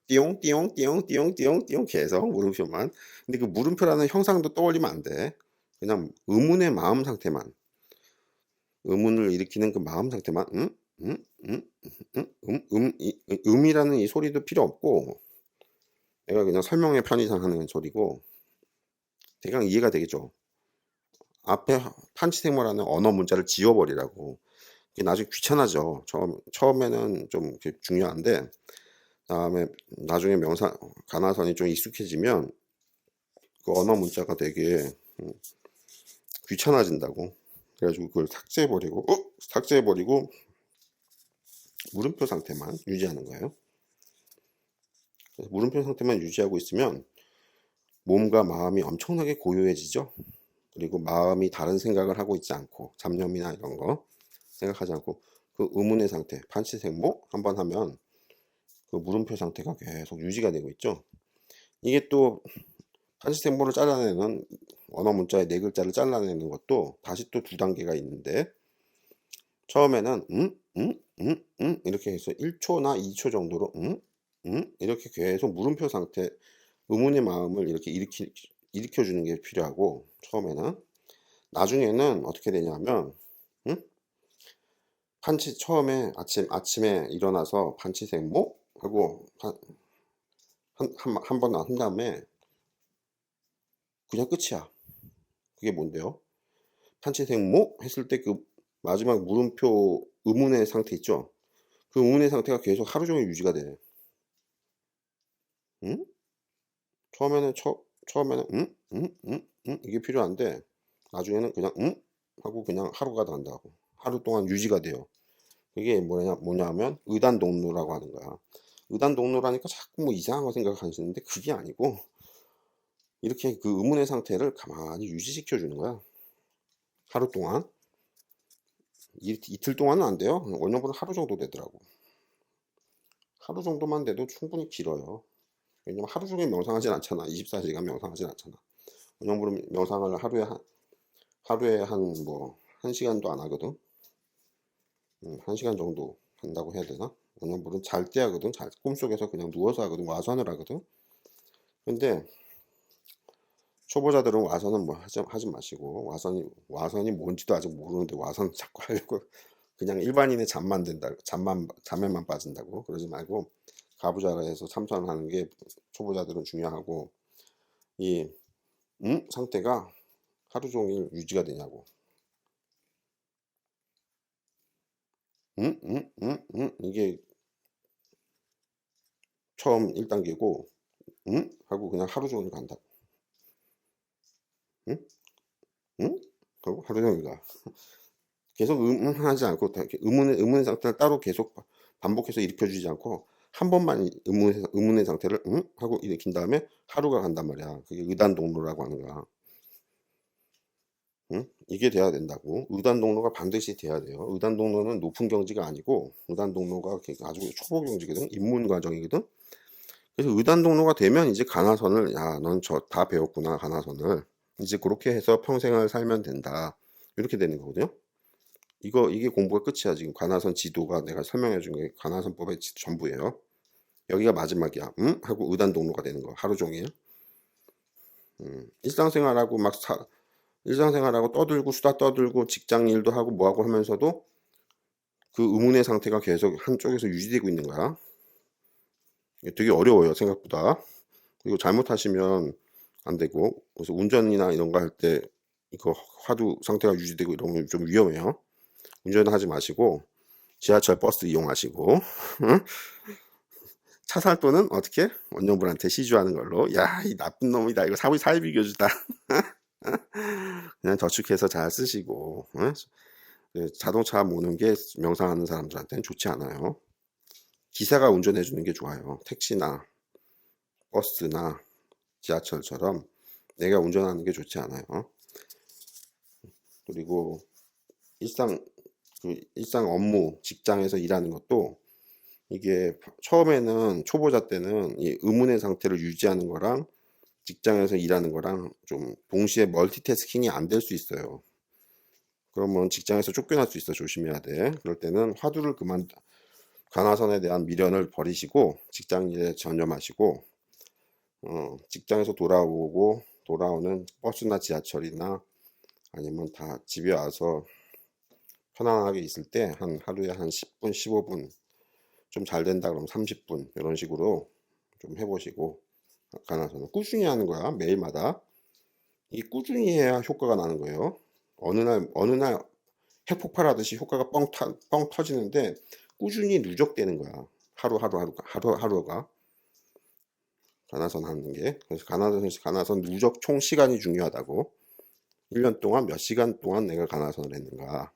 띠용, 띠용, 띠용, 띠용, 띠용, 띠용 계속 물음표만. 근데 그 물음표라는 형상도 떠올리면 안 돼. 그냥 의문의 마음 상태만. 의문을 일으키는 그 마음 상태만. 음, 음, 음이라는 이 소리도 필요 없고, 내가 그냥 설명의 편의상 하는 소리고, 대강 이해가 되겠죠. 앞에 판치생모라는 언어 문자를 지워버리라고. 이게 나중에 귀찮아져. 처음에는 좀 중요한데, 다음에 나중에 가나선이 좀 익숙해지면 그 언어 문자가 되게 귀찮아진다고. 그래가지고 그걸 삭제해버리고 물음표 상태만 유지하는 거예요. 그래서 물음표 상태만 유지하고 있으면 몸과 마음이 엄청나게 고요해지죠. 그리고 마음이 다른 생각을 하고 있지 않고 잡념이나 이런 거 생각하지 않고 그 의문의 상태, 판치생모 한번 하면 그 물음표 상태가 계속 유지가 되고 있죠. 이게 또 판치생모를 잘라내는 언어 문자의 네 글자를 잘라내는 것도 다시 또 두 단계가 있는데, 처음에는 이렇게 해서 1초나 2초 정도로 이렇게 계속 물음표 상태 의문의 마음을 이렇게 일으켜 주는 게 필요하고, 처음에는. 나중에는 어떻게 되냐면 응? 처음에 아침에 일어나서 판치생모 하고 한 번 한 다음에 그냥 끝이야. 그게 뭔데요? 판치생모 했을 때 그 마지막 물음표 의문의 상태 있죠? 그 의문의 상태가 계속 하루 종일 유지가 돼. 응? 처음에는 이게 필요한데 나중에는 그냥 하고 그냥 하루가 간다고. 하루 동안 유지가 돼요. 그게 뭐냐면 의단동로라고 하는 거야. 의단동로라니까 자꾸 뭐 이상한 거 생각하시는데 그게 아니고 이렇게 그 의문의 상태를 가만히 유지시켜 주는 거야. 하루 동안. 이틀 동안은 안 돼요. 원형보다 하루 정도 되더라고. 하루 정도만 돼도 충분히 길어요. 왜냐면 하루 종일 명상하진 않잖아. 24시간 명상하진 않잖아. 원형불은 명상을 하루에 한 뭐 1시간도 안 하거든. 1시간 정도 한다고 해야 되나? 원형불은 잘 때 하거든. 꿈속에서 그냥 누워서 하거든. 와선을 하거든. 근데 초보자들은 와선은 뭐 하지 마시고, 와선이 뭔지도 아직 모르는데 와선 자꾸 하려고 그냥 일반인의 잠에만 빠진다고 그러지 말고 가부좌라에서 참선하는 게 초보자들은 중요하고, 이 상태가 하루 종일 유지가 되냐고. 이게 처음 1단계고 하고 그냥 하루 종일 간다. 응? 응? 하고 하루 종일 가. 계속 하지 않고 의문의 상태를 따로 계속 반복해서 일으켜주지 않고 한 번만 의문의 상태를 하고 일으킨 다음에 하루가 간단 말이야. 그게 의단 동로라고 하는 거야. 이게 돼야 된다고. 의단 동로가 반드시 돼야 돼요. 의단 동로는 높은 경지가 아니고 의단 동로가 아주 초보 경지거든. 입문 과정이거든. 그래서 의단 동로가 되면 이제 가나선을 넌 저 다 배웠구나 가나선을 이제 그렇게 해서 평생을 살면 된다. 이렇게 되는 거거든요. 이게 공부가 끝이야. 지금 가나선 지도가 내가 설명해 준 게 가나선법의 전부예요. 여기가 마지막이야. 하고 의단 동로가 되는 거. 하루 종일. 일상생활하고 일상생활하고 떠들고 수다 떠들고 직장 일도 하고 뭐하고 하면서도 그 의문의 상태가 계속 한쪽에서 유지되고 있는 거야. 이게 되게 어려워요, 생각보다. 그리고 잘못하시면 안 되고, 그래서 운전이나 이런 거 할 때 이거 화두 상태가 유지되고 이러면 좀 위험해요. 운전하지 마시고 지하철 버스 이용하시고 차 살 돈은 어떻게 원년분한테 시주하는 걸로. 야, 이 나쁜 놈이다. 이거 사회비교주다. 그냥 저축해서 잘 쓰시고. 자동차 모는 게 명상하는 사람들한테는 좋지 않아요. 기사가 운전해 주는 게 좋아요. 택시나 버스나 지하철처럼 내가 운전하는 게 좋지 않아요. 그리고 일상 업무, 직장에서 일하는 것도 이게 처음에는 초보자 때는 이 의문의 상태를 유지하는 거랑 직장에서 일하는 거랑 좀 동시에 멀티태스킹이 안 될 수 있어요. 그러면 직장에서 쫓겨날 수 있어. 조심해야 돼. 그럴 때는 화두를 가나선에 대한 미련을 버리시고 직장 일에 전념하시고 직장에서 돌아오는 버스나 지하철이나 아니면 다 집에 와서 편안하게 있을 때 하루에 한 10분, 15분 좀 잘 된다 그러면 30분 이런 식으로 좀 해보시고 가나서는 꾸준히 하는 거야. 매일마다. 이 꾸준히 해야 효과가 나는 거예요. 어느 날 핵폭발하듯이 효과가 뻥 터지는데 꾸준히 누적되는 거야. 하루가 가나선 하는 게. 그래서 가나선 누적 총 시간이 중요하다고. 1년 동안 몇 시간 동안 내가 가나선을 했는가.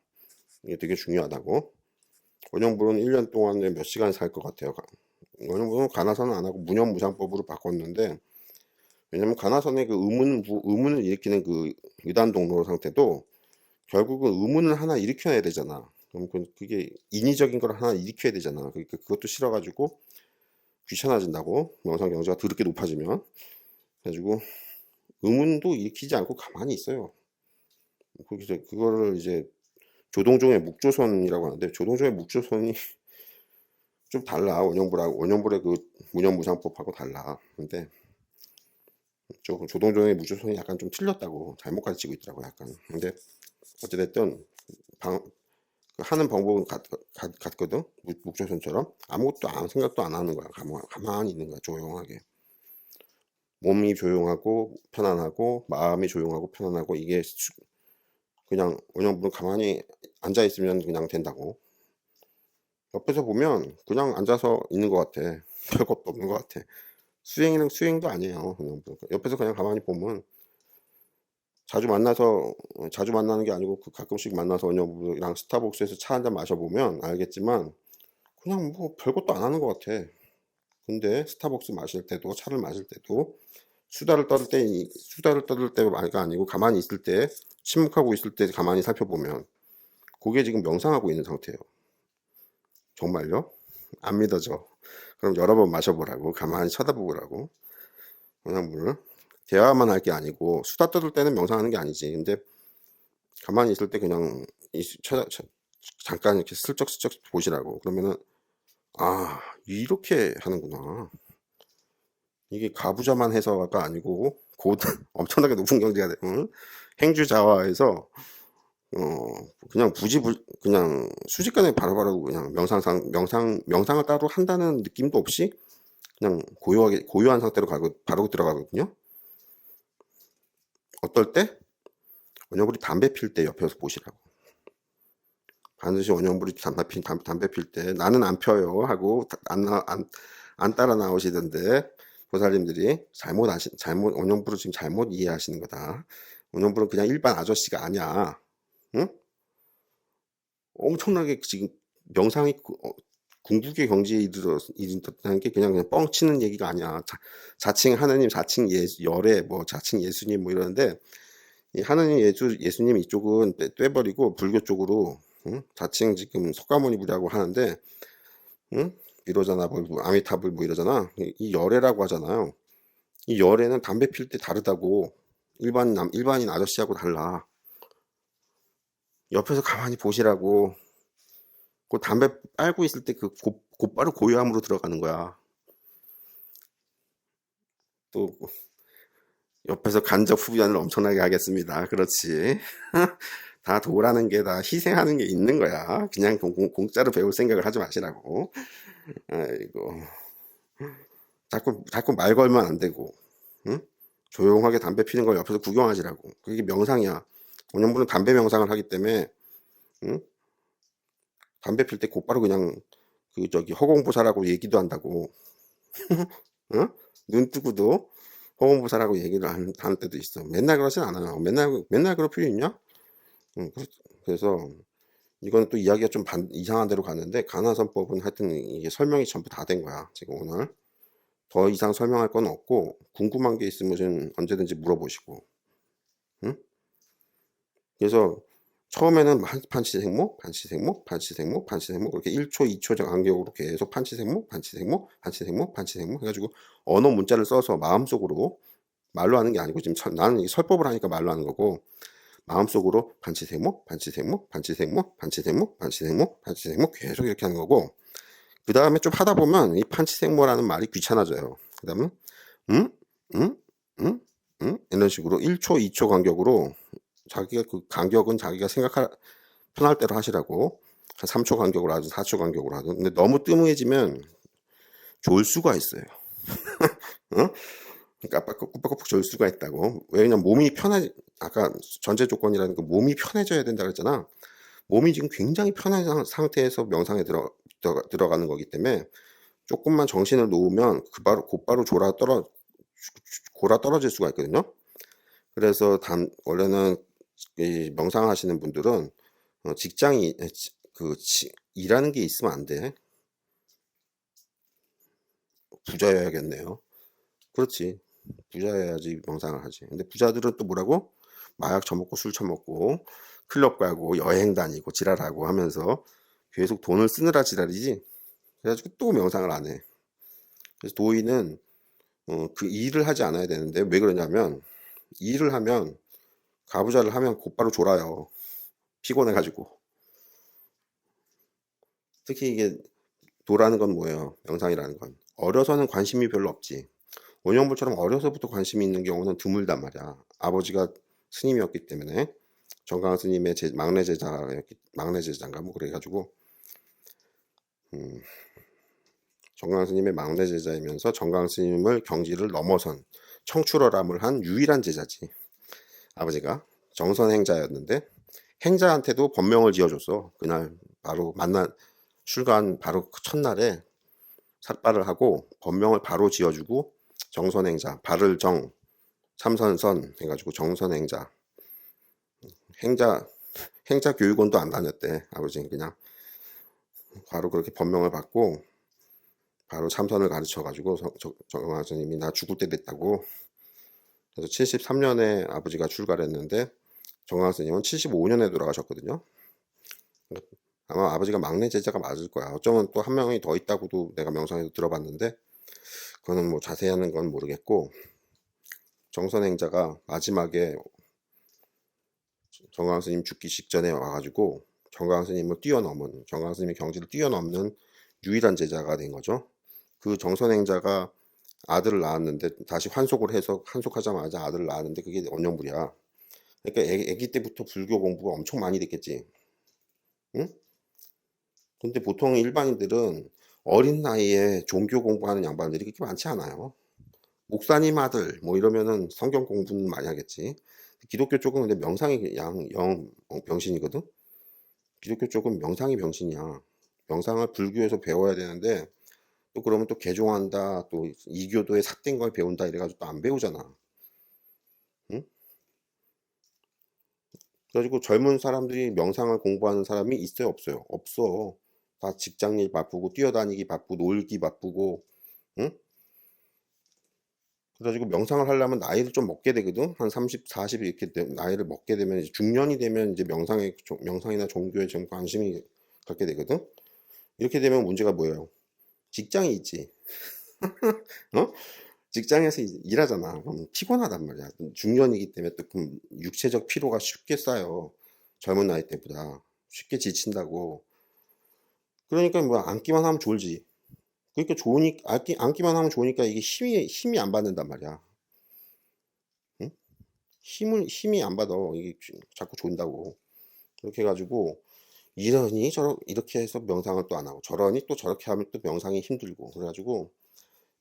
이게 되게 중요하다고. 원영불은 1년 동안에 몇 시간 살 것 같아요. 원영불은 가나선은 안 하고 무념무상법으로 바꿨는데, 왜냐면 가나선의 그 의문을 일으키는 그 의단 동로 상태도 결국은 의문을 하나 일으켜야 되잖아. 그럼 그게 인위적인 걸 하나 일으켜야 되잖아. 그러니까 그것도 싫어가지고 귀찮아진다고. 명상 경지가 더럽게 높아지면. 그래가지고 의문도 일으키지 않고 가만히 있어요. 그래서 그거를 이제 조동종의 묵조선이라고 하는데, 조동종의 묵조선이 좀 달라. 원영불의 그 무념무상법하고 달라. 근데 조동종의 묵조선이 약간 좀 틀렸다고 잘못 가르치고 있더라고 약간. 근데 어찌됐든 하는 방법은 같거든. 묵조선처럼 아무것도 생각도 안 하는 거야. 가만히 있는 거야. 조용하게. 몸이 조용하고 편안하고 마음이 조용하고 편안하고 이게 그냥 원영불은 가만히 앉아 있으면 그냥 된다고. 옆에서 보면 그냥 앉아서 있는 것 같아. 별것도 없는 것 같아. 수행도 아니에요. 그냥 옆에서 그냥 가만히 보면 자주 만나는 게 아니고 가끔씩 만나서 원영불이랑 스타벅스에서 차 한잔 마셔보면 알겠지만 그냥 뭐 별것도 안 하는 것 같아. 근데 스타벅스 마실 때도 차를 마실 때도 수다를 떨을 때가 아니고 가만히 있을 때 침묵하고 있을 때 가만히 살펴보면 그게 지금 명상하고 있는 상태예요. 정말요? 안 믿어져. 그럼 여러 번 마셔보라고. 가만히 쳐다보라고. 그냥 물 대화만 할 게 아니고 수다 떨을 때는 명상하는 게 아니지. 근데 가만히 있을 때 그냥 잠깐 이렇게 슬쩍슬쩍 보시라고. 그러면은 이렇게 하는구나. 이게 가부좌만 해서가 아니고 곧 엄청나게 높은 경지가 되면 행주자화에서 그냥 그냥 순식간에 바로바로 그냥 명상을 따로 한다는 느낌도 없이 그냥 고요한 상태로 바로 들어가거든요. 어떨 때? 원영불이 담배 필 때 옆에서 보시라고. 반드시 원영불이 담배 필 때 나는 안 펴요 하고 안 따라 나오시던데 보살님들이 원영불을 지금 잘못 이해하시는 거다. 원영불은 그냥 일반 아저씨가 아니야. 응? 엄청나게 지금 명상이 궁극의 경지에 이른다는 게 그냥 뻥치는 얘기가 아니야. 자칭 하느님, 자칭 열애, 뭐 자칭 예수님 뭐 이러는데, 이 하느님 예수님 이쪽은 떼버리고 불교 쪽으로, 응? 자칭 지금 석가모니 부리라고 하는데, 응? 비로자나 뭐 아미타불 뭐 이러잖아. 이 열애라고 하잖아요. 이 열애는 담배 필 때 다르다고. 일반인 아저씨하고 달라. 옆에서 가만히 보시라고. 그 담배 빨고 있을 때 그 곧바로 고요함으로 들어가는 거야. 또 옆에서 간접 후변을 엄청나게 하겠습니다. 그렇지. 다 도라는 게 다 희생하는 게 있는 거야. 그냥 공짜로 배울 생각을 하지 마시라고. 아이고. 자꾸 말 걸면 안 되고, 응? 조용하게 담배 피는 걸 옆에서 구경하시라고. 그게 명상이야. 원영분은 담배 명상을 하기 때문에, 응? 담배 필 때 곧바로 그냥 그 저기 허공보살하고 얘기도 한다고. 응? 눈 뜨고도 허공보살하고 얘기를 하는 때도 있어. 맨날 그러진 않아요. 맨날 그럴 필요 있냐? 응, 그래서 이건 또 이야기가 좀 이상한 데로 갔는데 간화선법은 하여튼 이게 설명이 전부 다 된 거야. 지금 오늘 더 이상 설명할 건 없고 궁금한 게 있으면 좀 언제든지 물어보시고. 응? 그래서 처음에는 판치생목, 판치생목, 판치생목, 판치생목 그렇게 1초, 2초 간격으로 계속 판치생목, 판치생목, 판치생목, 판치생목 해가지고 언어 문자를 써서 마음속으로 말로 하는 게 아니고 지금 나는 이 설법을 하니까 말로 하는 거고 마음속으로 판치생목, 판치생목, 판치생목, 판치생목, 판치생목, 판치생목 계속 이렇게 하는 거고 그 다음에 좀 하다 보면 이 판치생모라는 말이 귀찮아져요. 그 다음에 음? 음? 음? 이런 식으로 1초, 2초 간격으로 자기가 그 간격은 자기가 편할 대로 하시라고 한 3초 간격으로 하든 4초 간격으로 하든 근데 너무 뜸해지면 졸 수가 있어요. 어? 그러니까 꾹꾹꾹 졸 수가 있다고. 왜냐면 몸이 아까 전제 조건이라는 그 몸이 편해져야 된다 그랬잖아. 몸이 지금 굉장히 편한 상태에서 명상에 들어가는 거기 때문에 조금만 정신을 놓으면 곧바로 골아 떨어질 수가 있거든요. 그래서 원래는 이 명상하시는 분들은 직장이 일하는 게 있으면 안 돼. 부자여야겠네요. 그렇지. 부자여야지 명상을 하지. 근데 부자들은 또 뭐라고? 마약 처먹고 술 처먹고 클럽 가고 여행 다니고 지랄하고 하면서 계속 돈을 쓰느라 지랄이지. 그래가지고 또 명상을 안 해. 그래서 도인은 그 일을 하지 않아야 되는데 왜 그러냐면 일을 하면 가부좌를 하면 곧바로 졸아요. 피곤해가지고. 특히 이게 도라는 건 뭐예요? 명상이라는 건. 어려서는 관심이 별로 없지. 원영불처럼 어려서부터 관심이 있는 경우는 드물단 말이야. 아버지가 스님이었기 때문에 정강 스님의 막내 제자인가 뭐 그래가지고 정강 스님의 막내 제자이면서 정강 스님을 경지를 넘어선 청출어람을 한 유일한 제자지. 아버지가 정선행자였는데 행자한테도 법명을 지어줬어. 그날 바로 출가한 바로 그 첫날에 삭발을 하고 법명을 바로 지어주고 정선행자, 발을 참선선 해가지고 정선행자, 행자 교육원도 안 다녔대. 아버지는 그냥 바로 그렇게 법명을 받고 바로 참선을 가르쳐가지고 정화 스님이 나 죽을 때 됐다고. 그래서 73년에 아버지가 출가를 했는데 정화 스님은 75년에 돌아가셨거든요. 아마 아버지가 막내 제자가 맞을 거야. 어쩌면 또 한 명이 더 있다고도 내가 명상에서 들어봤는데 그거는 뭐 자세한 건 모르겠고 정선행자가 마지막에 정강 스님 죽기 직전에 와가지고 정강 스님의 경지를 뛰어넘는 유일한 제자가 된 거죠. 그 정선행자가 아들을 낳았는데 다시 환속하자마자 아들을 낳았는데 그게 언영불이야. 그러니까 애기 때부터 불교 공부가 엄청 많이 됐겠지. 응? 근데 보통 일반인들은 어린 나이에 종교 공부하는 양반들이 그렇게 많지 않아요. 목사님 아들 뭐 이러면은 성경 공부는 많이 하겠지. 기독교 쪽은 근데 명상이 병신이거든. 기독교 쪽은 명상이 병신이야. 명상을 불교에서 배워야 되는데 또 그러면 또 개종한다, 또 이교도에 삿된 걸 배운다 이래가지고 또 안 배우잖아. 응? 그래가지고 젊은 사람들이 명상을 공부하는 사람이 있어요, 없어요? 없어. 다 직장일 바쁘고 뛰어다니기 바쁘고 놀기 바쁘고, 응? 그래가지고 명상을 하려면 나이를 좀 먹게 되거든. 한 30, 40 이렇게 나이를 먹게 되면 이제 중년이 되면 이제 명상이나 종교에 좀 관심이 갖게 되거든. 이렇게 되면 문제가 뭐예요? 직장이 있지. 어? 직장에서 일하잖아. 그럼 피곤하단 말이야. 중년이기 때문에 또 그럼 육체적 피로가 쉽게 쌓여. 젊은 나이 때보다 쉽게 지친다고. 그러니까 뭐 앉기만 하면 졸지. 그러니까 앉기만 하면 좋으니까 이게 힘이 안 받는단 말이야. 응? 힘이 안 받아. 이게 자꾸 존다고. 그렇게 해가지고 이렇게 해서 명상을 또 안 하고 저러니 또 저렇게 하면 또 명상이 힘들고 그래가지고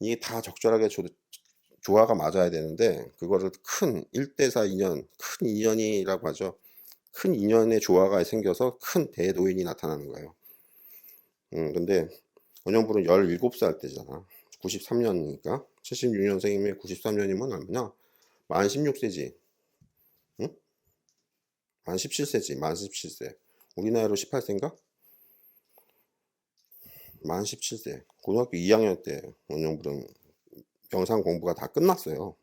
이게 다 적절하게 조화가 맞아야 되는데 그거를 큰 1대4 인연, 큰 인연이라고 하죠. 큰 인연의 조화가 생겨서 큰 대노인이 나타나는 거예요. 근데 원영불은 17살 때잖아. 93년이니까 76년생이면 93년이면 얼마냐? 만 16세지. 응? 만 17세지. 만 17세. 우리 나이로 18세인가? 만 17세. 고등학교 2학년 때 원영불은 명상 공부가 다 끝났어요.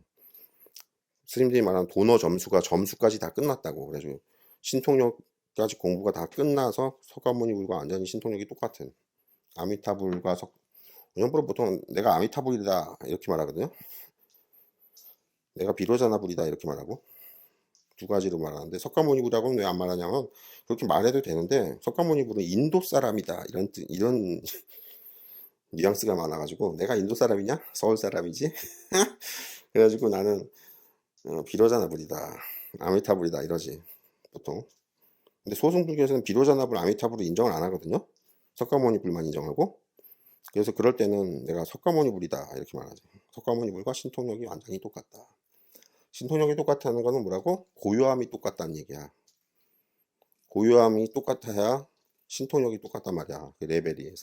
스님들이 말하는 도너 점수까지 다 끝났다고. 그래가지고 신통력까지 공부가 다 끝나서 석가모니불과 완전히 신통력이 똑같은 아미타불과 원영불은 보통 내가 아미타불이다 이렇게 말하거든요. 내가 비로자나불이다 이렇게 말하고 두 가지로 말하는데 석가모니불하고는 왜 안 말하냐면 그렇게 말해도 되는데 석가모니불은 인도 사람이다 이런 뉘앙스가 많아가지고 내가 인도 사람이냐? 서울 사람이지? 그래가지고 나는 비로자나불이다 아미타불이다 이러지 보통. 근데 소승불교에서는 비로자나불 아미타불을 인정을 안 하거든요. 석가모니불만 인정하고. 그래서 그럴 때는 내가 석가모니불이다 이렇게 말하지. 석가모니불과 신통력이 완전히 똑같다. 신통력이 똑같다는 거는 뭐라고? 고요함이 똑같다는 얘기야. 고요함이 똑같아야 신통력이 똑같단 말이야. 그 레벨이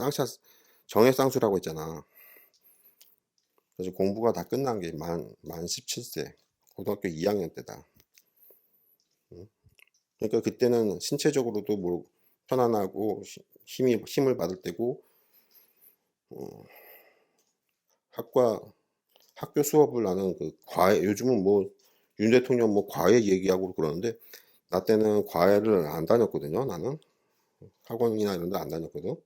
정해쌍수라고 했잖아. 그래서 공부가 다 끝난 게 만 17세 고등학교 2학년 때다. 그러니까 그때는 신체적으로도 뭐 편안하고 힘을 받을 때고 학과 학교 수업을 나는 그 과외 요즘은 뭐 윤 대통령 뭐 과외 얘기하고 그러는데 나 때는 과외를 안 다녔거든요. 나는 학원이나 이런 데 안 다녔거든.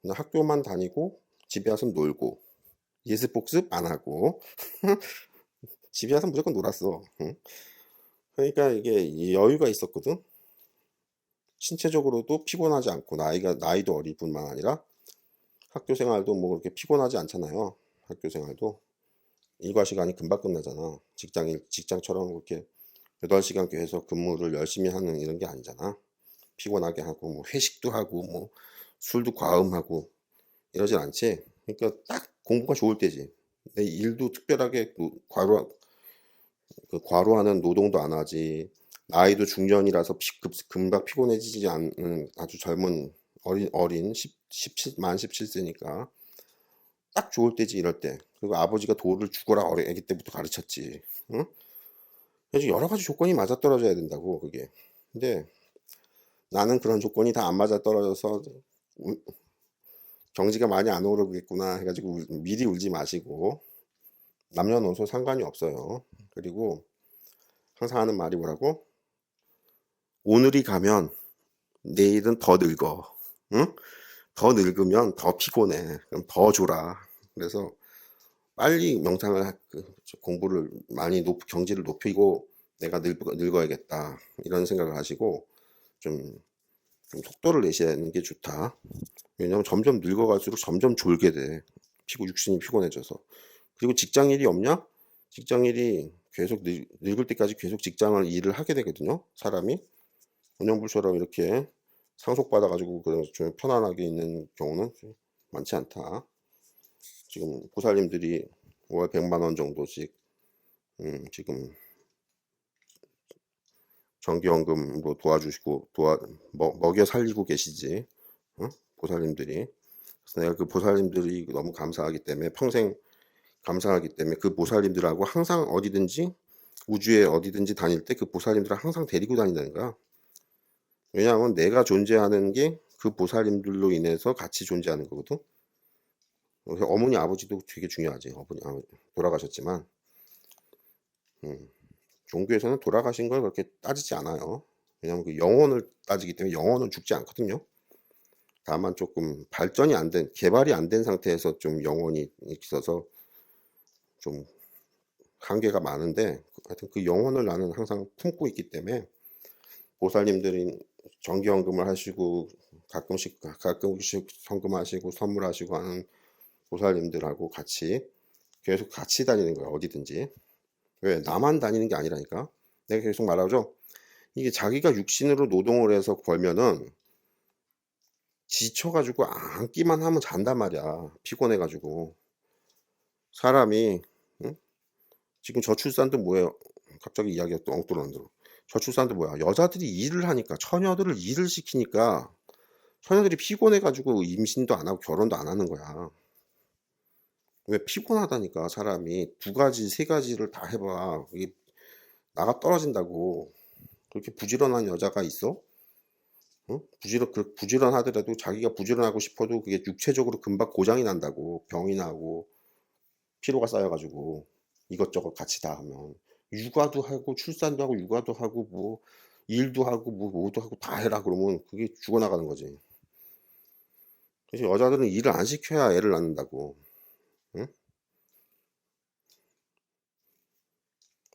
그냥 학교만 다니고 집에 와서 놀고 예습 복습 안 하고 집에 와서 무조건 놀았어. 응? 그러니까 이게 여유가 있었거든. 신체적으로도 피곤하지 않고 나이도 어릴 뿐만 아니라 학교 생활도 뭐 그렇게 피곤하지 않잖아요. 학교 생활도 일과 시간이 금방 끝나잖아. 직장처럼 그렇게 8시간 계속 근무를 열심히 하는 이런 게 아니잖아. 피곤하게 하고 뭐 회식도 하고 뭐 술도 과음하고 이러진 않지. 그러니까 딱 공부가 좋을 때지. 내 일도 특별하게 과로하는 노동도 안 하지. 나이도 중년이라서 금방 피곤해지지 않는 아주 젊은 어린 17, 만 17세니까 딱 좋을 때지 이럴 때. 그리고 아버지가 도를 죽어라 애기 때부터 가르쳤지. 응? 그래서 여러 가지 조건이 맞아떨어져야 된다고 그게. 근데 나는 그런 조건이 다 안 맞아떨어져서 경지가 많이 안 오르겠구나 해가지고 미리 울지 마시고 남녀노소 상관이 없어요. 그리고 항상 하는 말이 뭐라고? 오늘이 가면 내일은 더 늙어. 응? 더 늙으면 더 피곤해. 그럼 더 졸아. 그래서 빨리 공부를 많이 경지를 높이고 내가 늙어야겠다. 이런 생각을 하시고 좀, 좀 속도를 내시는 게 좋다. 왜냐면 점점 늙어갈수록 점점 졸게 돼. 육신이 피곤해져서. 그리고 직장 일이 없냐? 직장 일이 계속 늙을 때까지 계속 일을 하게 되거든요. 사람이. 원형불처럼 이렇게 상속받아가지고 그런 좀 편안하게 있는 경우는 많지 않다. 지금 보살님들이 월 100만 원 정도씩 지금 정기연금으로 도와주시고 먹여 살리고 계시지. 어? 보살님들이. 그래서 내가 그 보살님들이 너무 감사하기 때문에 평생 감사하기 때문에 그 보살님들하고 항상 어디든지 우주에 어디든지 다닐 때 그 보살님들을 항상 데리고 다닌다는 거야. 왜냐하면 내가 존재하는 게 그 보살님들로 인해서 같이 존재하는 거거든. 그래서 어머니 아버지도 되게 중요하지. 돌아가셨지만 종교에서는 돌아가신 걸 그렇게 따지지 않아요. 왜냐하면 그 영혼을 따지기 때문에 영혼은 죽지 않거든요. 다만 조금 발전이 안 된, 개발이 안 된 상태에서 좀 영혼이 있어서 좀 한계가 많은데, 하여튼 그 영혼을 나는 항상 품고 있기 때문에 보살님들이 정기연금을 하시고 가끔씩 성금하시고 선물하시고 하는 보살님들하고 같이 계속 같이 다니는 거야, 어디든지. 왜? 나만 다니는 게 아니라니까. 내가 계속 말하죠. 이게 자기가 육신으로 노동을 해서 벌면은 지쳐가지고 앉기만 하면 잔단 말이야. 피곤해가지고. 사람이 응? 지금 저출산도 뭐예요? 갑자기 이야기가 또 엉뚱한 대로. 저출산도 뭐야? 여자들이 일을 하니까, 처녀들을 일을 시키니까 처녀들이 피곤해가지고 임신도 안 하고 결혼도 안 하는 거야. 왜? 피곤하다니까. 사람이 두 가지 세 가지를 다 해봐 이게 나가 떨어진다고. 그렇게 부지런한 여자가 있어? 응? 부지런하더라도 자기가 부지런하고 싶어도 그게 육체적으로 금방 고장이 난다고. 병이 나고 피로가 쌓여가지고 이것저것 같이 다 하면 육아도 하고 출산도 하고 육아도 하고 뭐 일도 하고 뭐 뭐도 하고 다 해라 그러면 그게 죽어나가는 거지. 그래서 여자들은 일을 안 시켜야 애를 낳는다고. 응?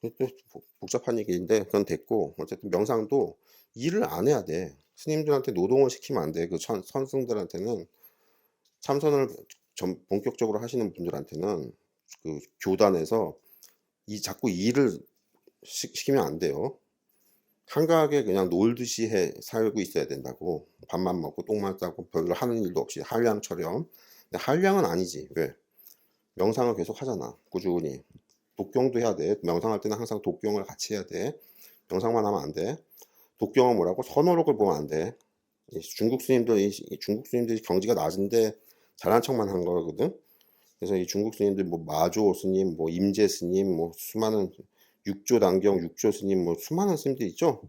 그게 또 복잡한 얘기인데 그건 됐고, 어쨌든 명상도 일을 안 해야 돼. 스님들한테 노동을 시키면 안 돼. 그 선승들한테는 참선을 본격적으로 하시는 분들한테는 그 교단에서 자꾸 일을 시키면 안 돼요. 한가하게 그냥 놀듯이 살고 있어야 된다고. 밥만 먹고 똥만 싸고 별로 하는 일도 없이 한량처럼. 근데 한량은 아니지. 왜? 명상을 계속 하잖아, 꾸준히. 독경도 해야 돼. 명상할 때는 항상 독경을 같이 해야 돼. 명상만 하면 안 돼. 독경은 뭐라고? 선어록을 보면 안 돼. 중국 스님들이 경지가 낮은데 잘난 척만 한 거거든. 그래서 이 중국 스님들 뭐 마조 스님, 뭐 임재 스님, 뭐 수많은 육조 단경, 육조 스님, 뭐 수많은 스님들 있죠.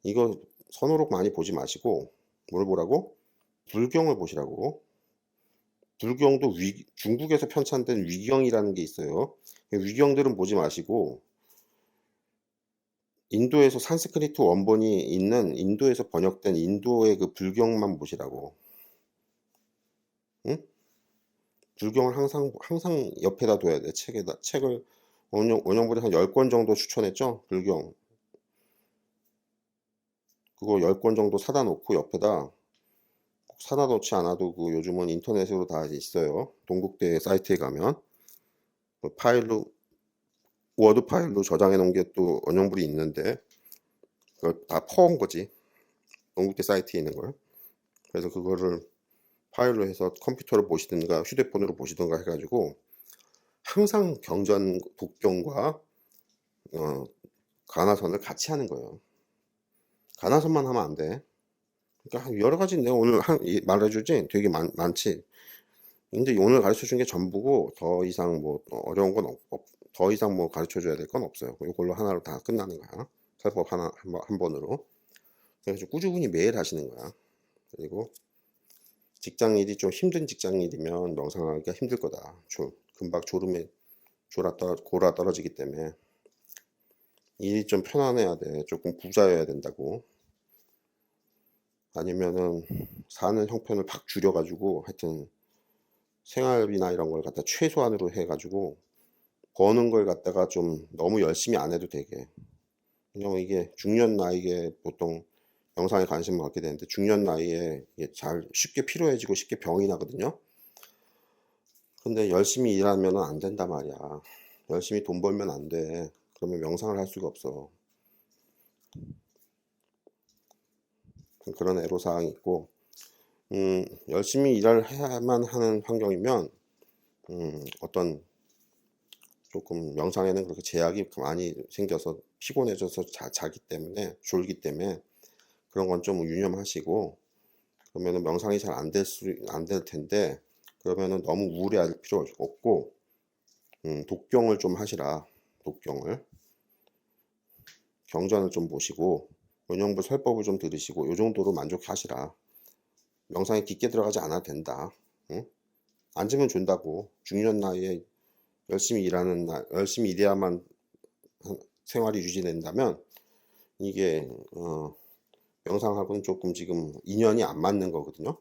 이거 선호록 많이 보지 마시고 뭘 보라고? 불경을 보시라고. 불경도 중국에서 편찬된 위경이라는 게 있어요. 위경들은 보지 마시고 인도에서 산스크리트 원본이 있는 인도에서 번역된 인도의 그 불경만 보시라고. 응? 불경을 항상 옆에다 둬야 돼. 책을 원영불이 한 10권 정도 추천했죠. 불경. 그거 10권 정도 사다 놓고 옆에다, 꼭 사다 놓지 않아도 그 요즘은 인터넷으로 다 있어요. 동국대 사이트에 가면 그 워드 파일로 저장해 놓은 게 또 원영불이 있는데 그걸 다 퍼온 거지. 동국대 사이트에 있는 걸. 그래서 그거를 파일로 해서 컴퓨터로 보시든가 휴대폰으로 보시든가 해가지고 항상 독경과 가나선을 같이 하는 거예요. 가나선만 하면 안 돼. 그러니까 여러 가지 내가 오늘 말해주지 되게 많지. 근데 오늘 가르쳐 준 게 전부고 더 이상 뭐 어려운 건 더 이상 뭐 가르쳐 줘야 될 건 없어요. 이걸로 하나로 다 끝나는 거야. 살법 한 번으로. 그래서 꾸준히 매일 하시는 거야. 그리고 직장일이 좀 힘든 직장일이면 명상하기가 힘들 거다. 금방 졸음에 골아 떨어지기 때문에 일이 좀 편안해야 돼. 조금 부자여야 된다고. 아니면은 사는 형편을 팍 줄여가지고 하여튼 생활비나 이런 걸 갖다 최소한으로 해가지고 버는 걸 갖다가 좀 너무 열심히 안 해도 되게. 왜냐면 이게 중년 나이에 보통 명상에 관심을 갖게 되는데 중년 나이에 이게 쉽게 피로해지고 쉽게 병이 나거든요. 근데 열심히 일하면 안 된단 말이야. 열심히 돈 벌면 안 돼. 그러면 명상을 할 수가 없어. 그런 애로사항이 있고, 열심히 일을 해야만 하는 환경이면, 어떤 조금 명상에는 그렇게 제약이 많이 생겨서 피곤해져서 자기 때문에, 졸기 때문에 그런 건 좀 유념하시고, 그러면은 명상이 잘 안 될 텐데, 그러면은 너무 우울해할 필요 없고, 독경을 좀 하시라. 독경을. 경전을 좀 보시고 원형불 설법을 좀 들으시고 요 정도로 만족하시라. 명상에 깊게 들어가지 않아도 된다. 응? 앉으면 준다고. 중년 나이에 열심히 일해야만 생활이 유지된다면 이게 명상하고는 조금 지금 인연이 안 맞는 거거든요.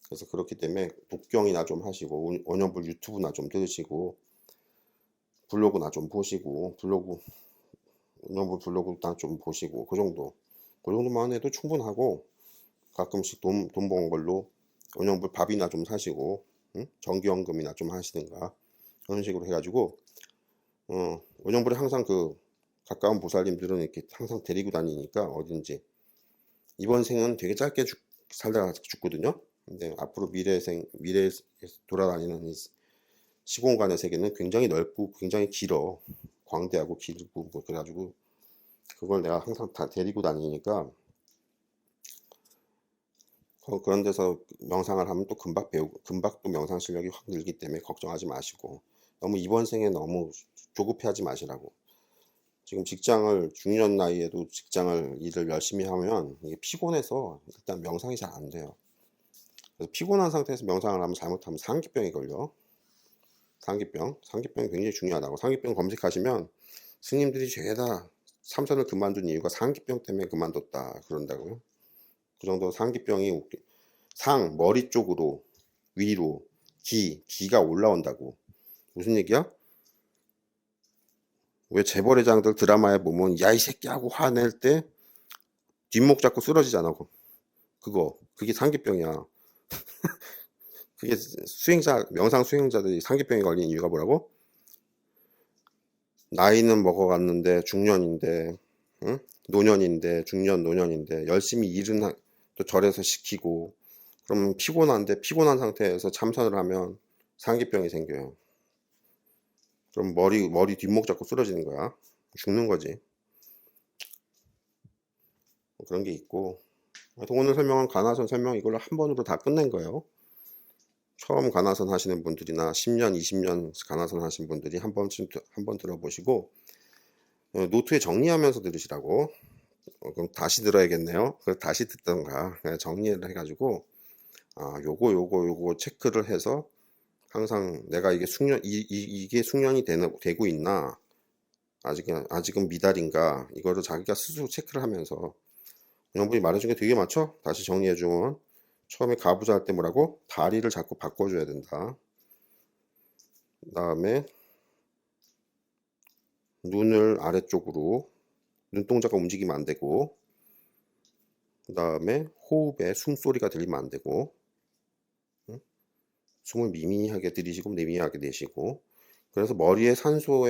그래서 그렇기 때문에 독경이나 좀 하시고 원형불 유튜브나 좀 들으시고 블로그나 좀 보시고 원형불 블로그나 좀 보시고 그 정도만 해도 충분하고 가끔씩 돈 버는 걸로 원형불 밥이나 좀 사시고 정기연금이나 좀 하시든가 그런 식으로 해가지고 원형불이 항상 그 가까운 보살님들은 이렇게 항상 데리고 다니니까 어딘지 이번 생은 되게 짧게 살다가 죽거든요. 근데 앞으로 미래에 돌아다니는 이 시공간의 세계는 굉장히 넓고 굉장히 길어. 광대하고 길고 그래가지고 그걸 내가 항상 다 데리고 다니니까 그런 데서 명상을 하면 또 금방 또 명상 실력이 확 늘기 때문에 걱정하지 마시고 너무 이번 생에 너무 조급해하지 마시라고. 지금 중년 나이에도 일을 열심히 하면 이게 피곤해서 일단 명상이 잘 안 돼요. 그래서 피곤한 상태에서 명상을 하면 잘못하면 상기병이 걸려. 상기병이 굉장히 중요하다고. 상기병 검색하시면 스님들이 죄다 참선을 그만둔 이유가 상기병 때문에 그만뒀다 그런다고요. 그 정도 상기병이 머리 쪽으로 위로 기가 올라온다고. 무슨 얘기야? 왜 재벌회장들 드라마에 보면 야 이 새끼 하고 화낼 때 뒷목 잡고 쓰러지잖아. 그게 상기병이야. 그게 명상 수행자들이 상기병에 걸린 이유가 뭐라고? 나이는 먹어갔는데 중년인데 노년인데 중년 노년인데 열심히 일은 또 절에서 시키고 그러면 피곤한 상태에서 참선을 하면 상기병이 생겨요. 그럼 머리 뒷목 잡고 쓰러지는 거야. 죽는 거지. 그런 게 있고 오늘 설명은 가나선 설명 이걸로 한 번으로 다 끝낸 거예요. 처음 가나선 하시는 분들이나 10년, 20년 가나선 하신 분들이 한번 들어보시고 노트에 정리하면서 들으시라고. 그럼 다시 들어야겠네요. 그래서 다시 듣던가 정리를 해가지고 요거 체크를 해서 항상 내가 이게 숙련이 되고 있나 아직은 미달인가 이거를 자기가 스스로 체크를 하면서 영분이 말해준 게 되게 많죠? 다시 정리해주면 처음에 가부좌 할 때 뭐라고? 다리를 자꾸 바꿔줘야 된다. 그 다음에 눈을 아래쪽으로 눈동자가 움직이면 안 되고 그 다음에 호흡에 숨소리가 들리면 안 되고 숨을 미미하게 들이쉬고 미미하게 내쉬고 그래서 머리에 산소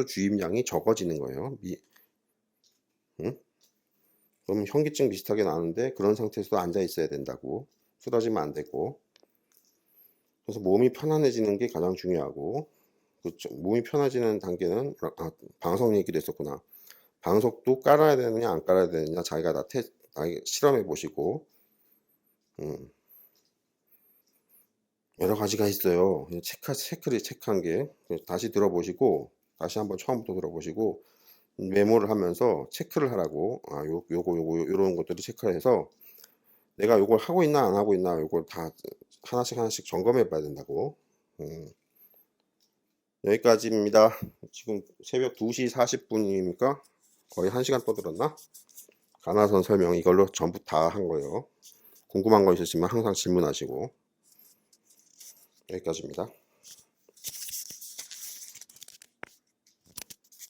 주입량이 적어지는 거예요. 그럼 현기증 비슷하게 나는데 그런 상태에서도 앉아 있어야 된다고. 쓰러지면 안 되고. 그래서 몸이 편안해지는 게 가장 중요하고 그렇죠. 몸이 편해지는 단계는 방석 얘기도 했었구나. 방석도 깔아야 되느냐 안 깔아야 되느냐 자기가 실험해 보시고 여러 가지가 있어요. 체크를 체크한 게 다시 들어보시고 다시 한번 처음부터 들어보시고 메모를 하면서 체크를 하라고. 요거 이런 것들을 체크해서 내가 요걸 하고 있나 안 하고 있나 요걸 다 하나씩 점검해 봐야 된다고. 여기까지입니다. 지금 새벽 2시 40분이니까 거의 1시간 떠들었나? 가나선 설명 이걸로 전부 다 한 거예요. 궁금한 거 있으시면 항상 질문하시고 여기까지입니다.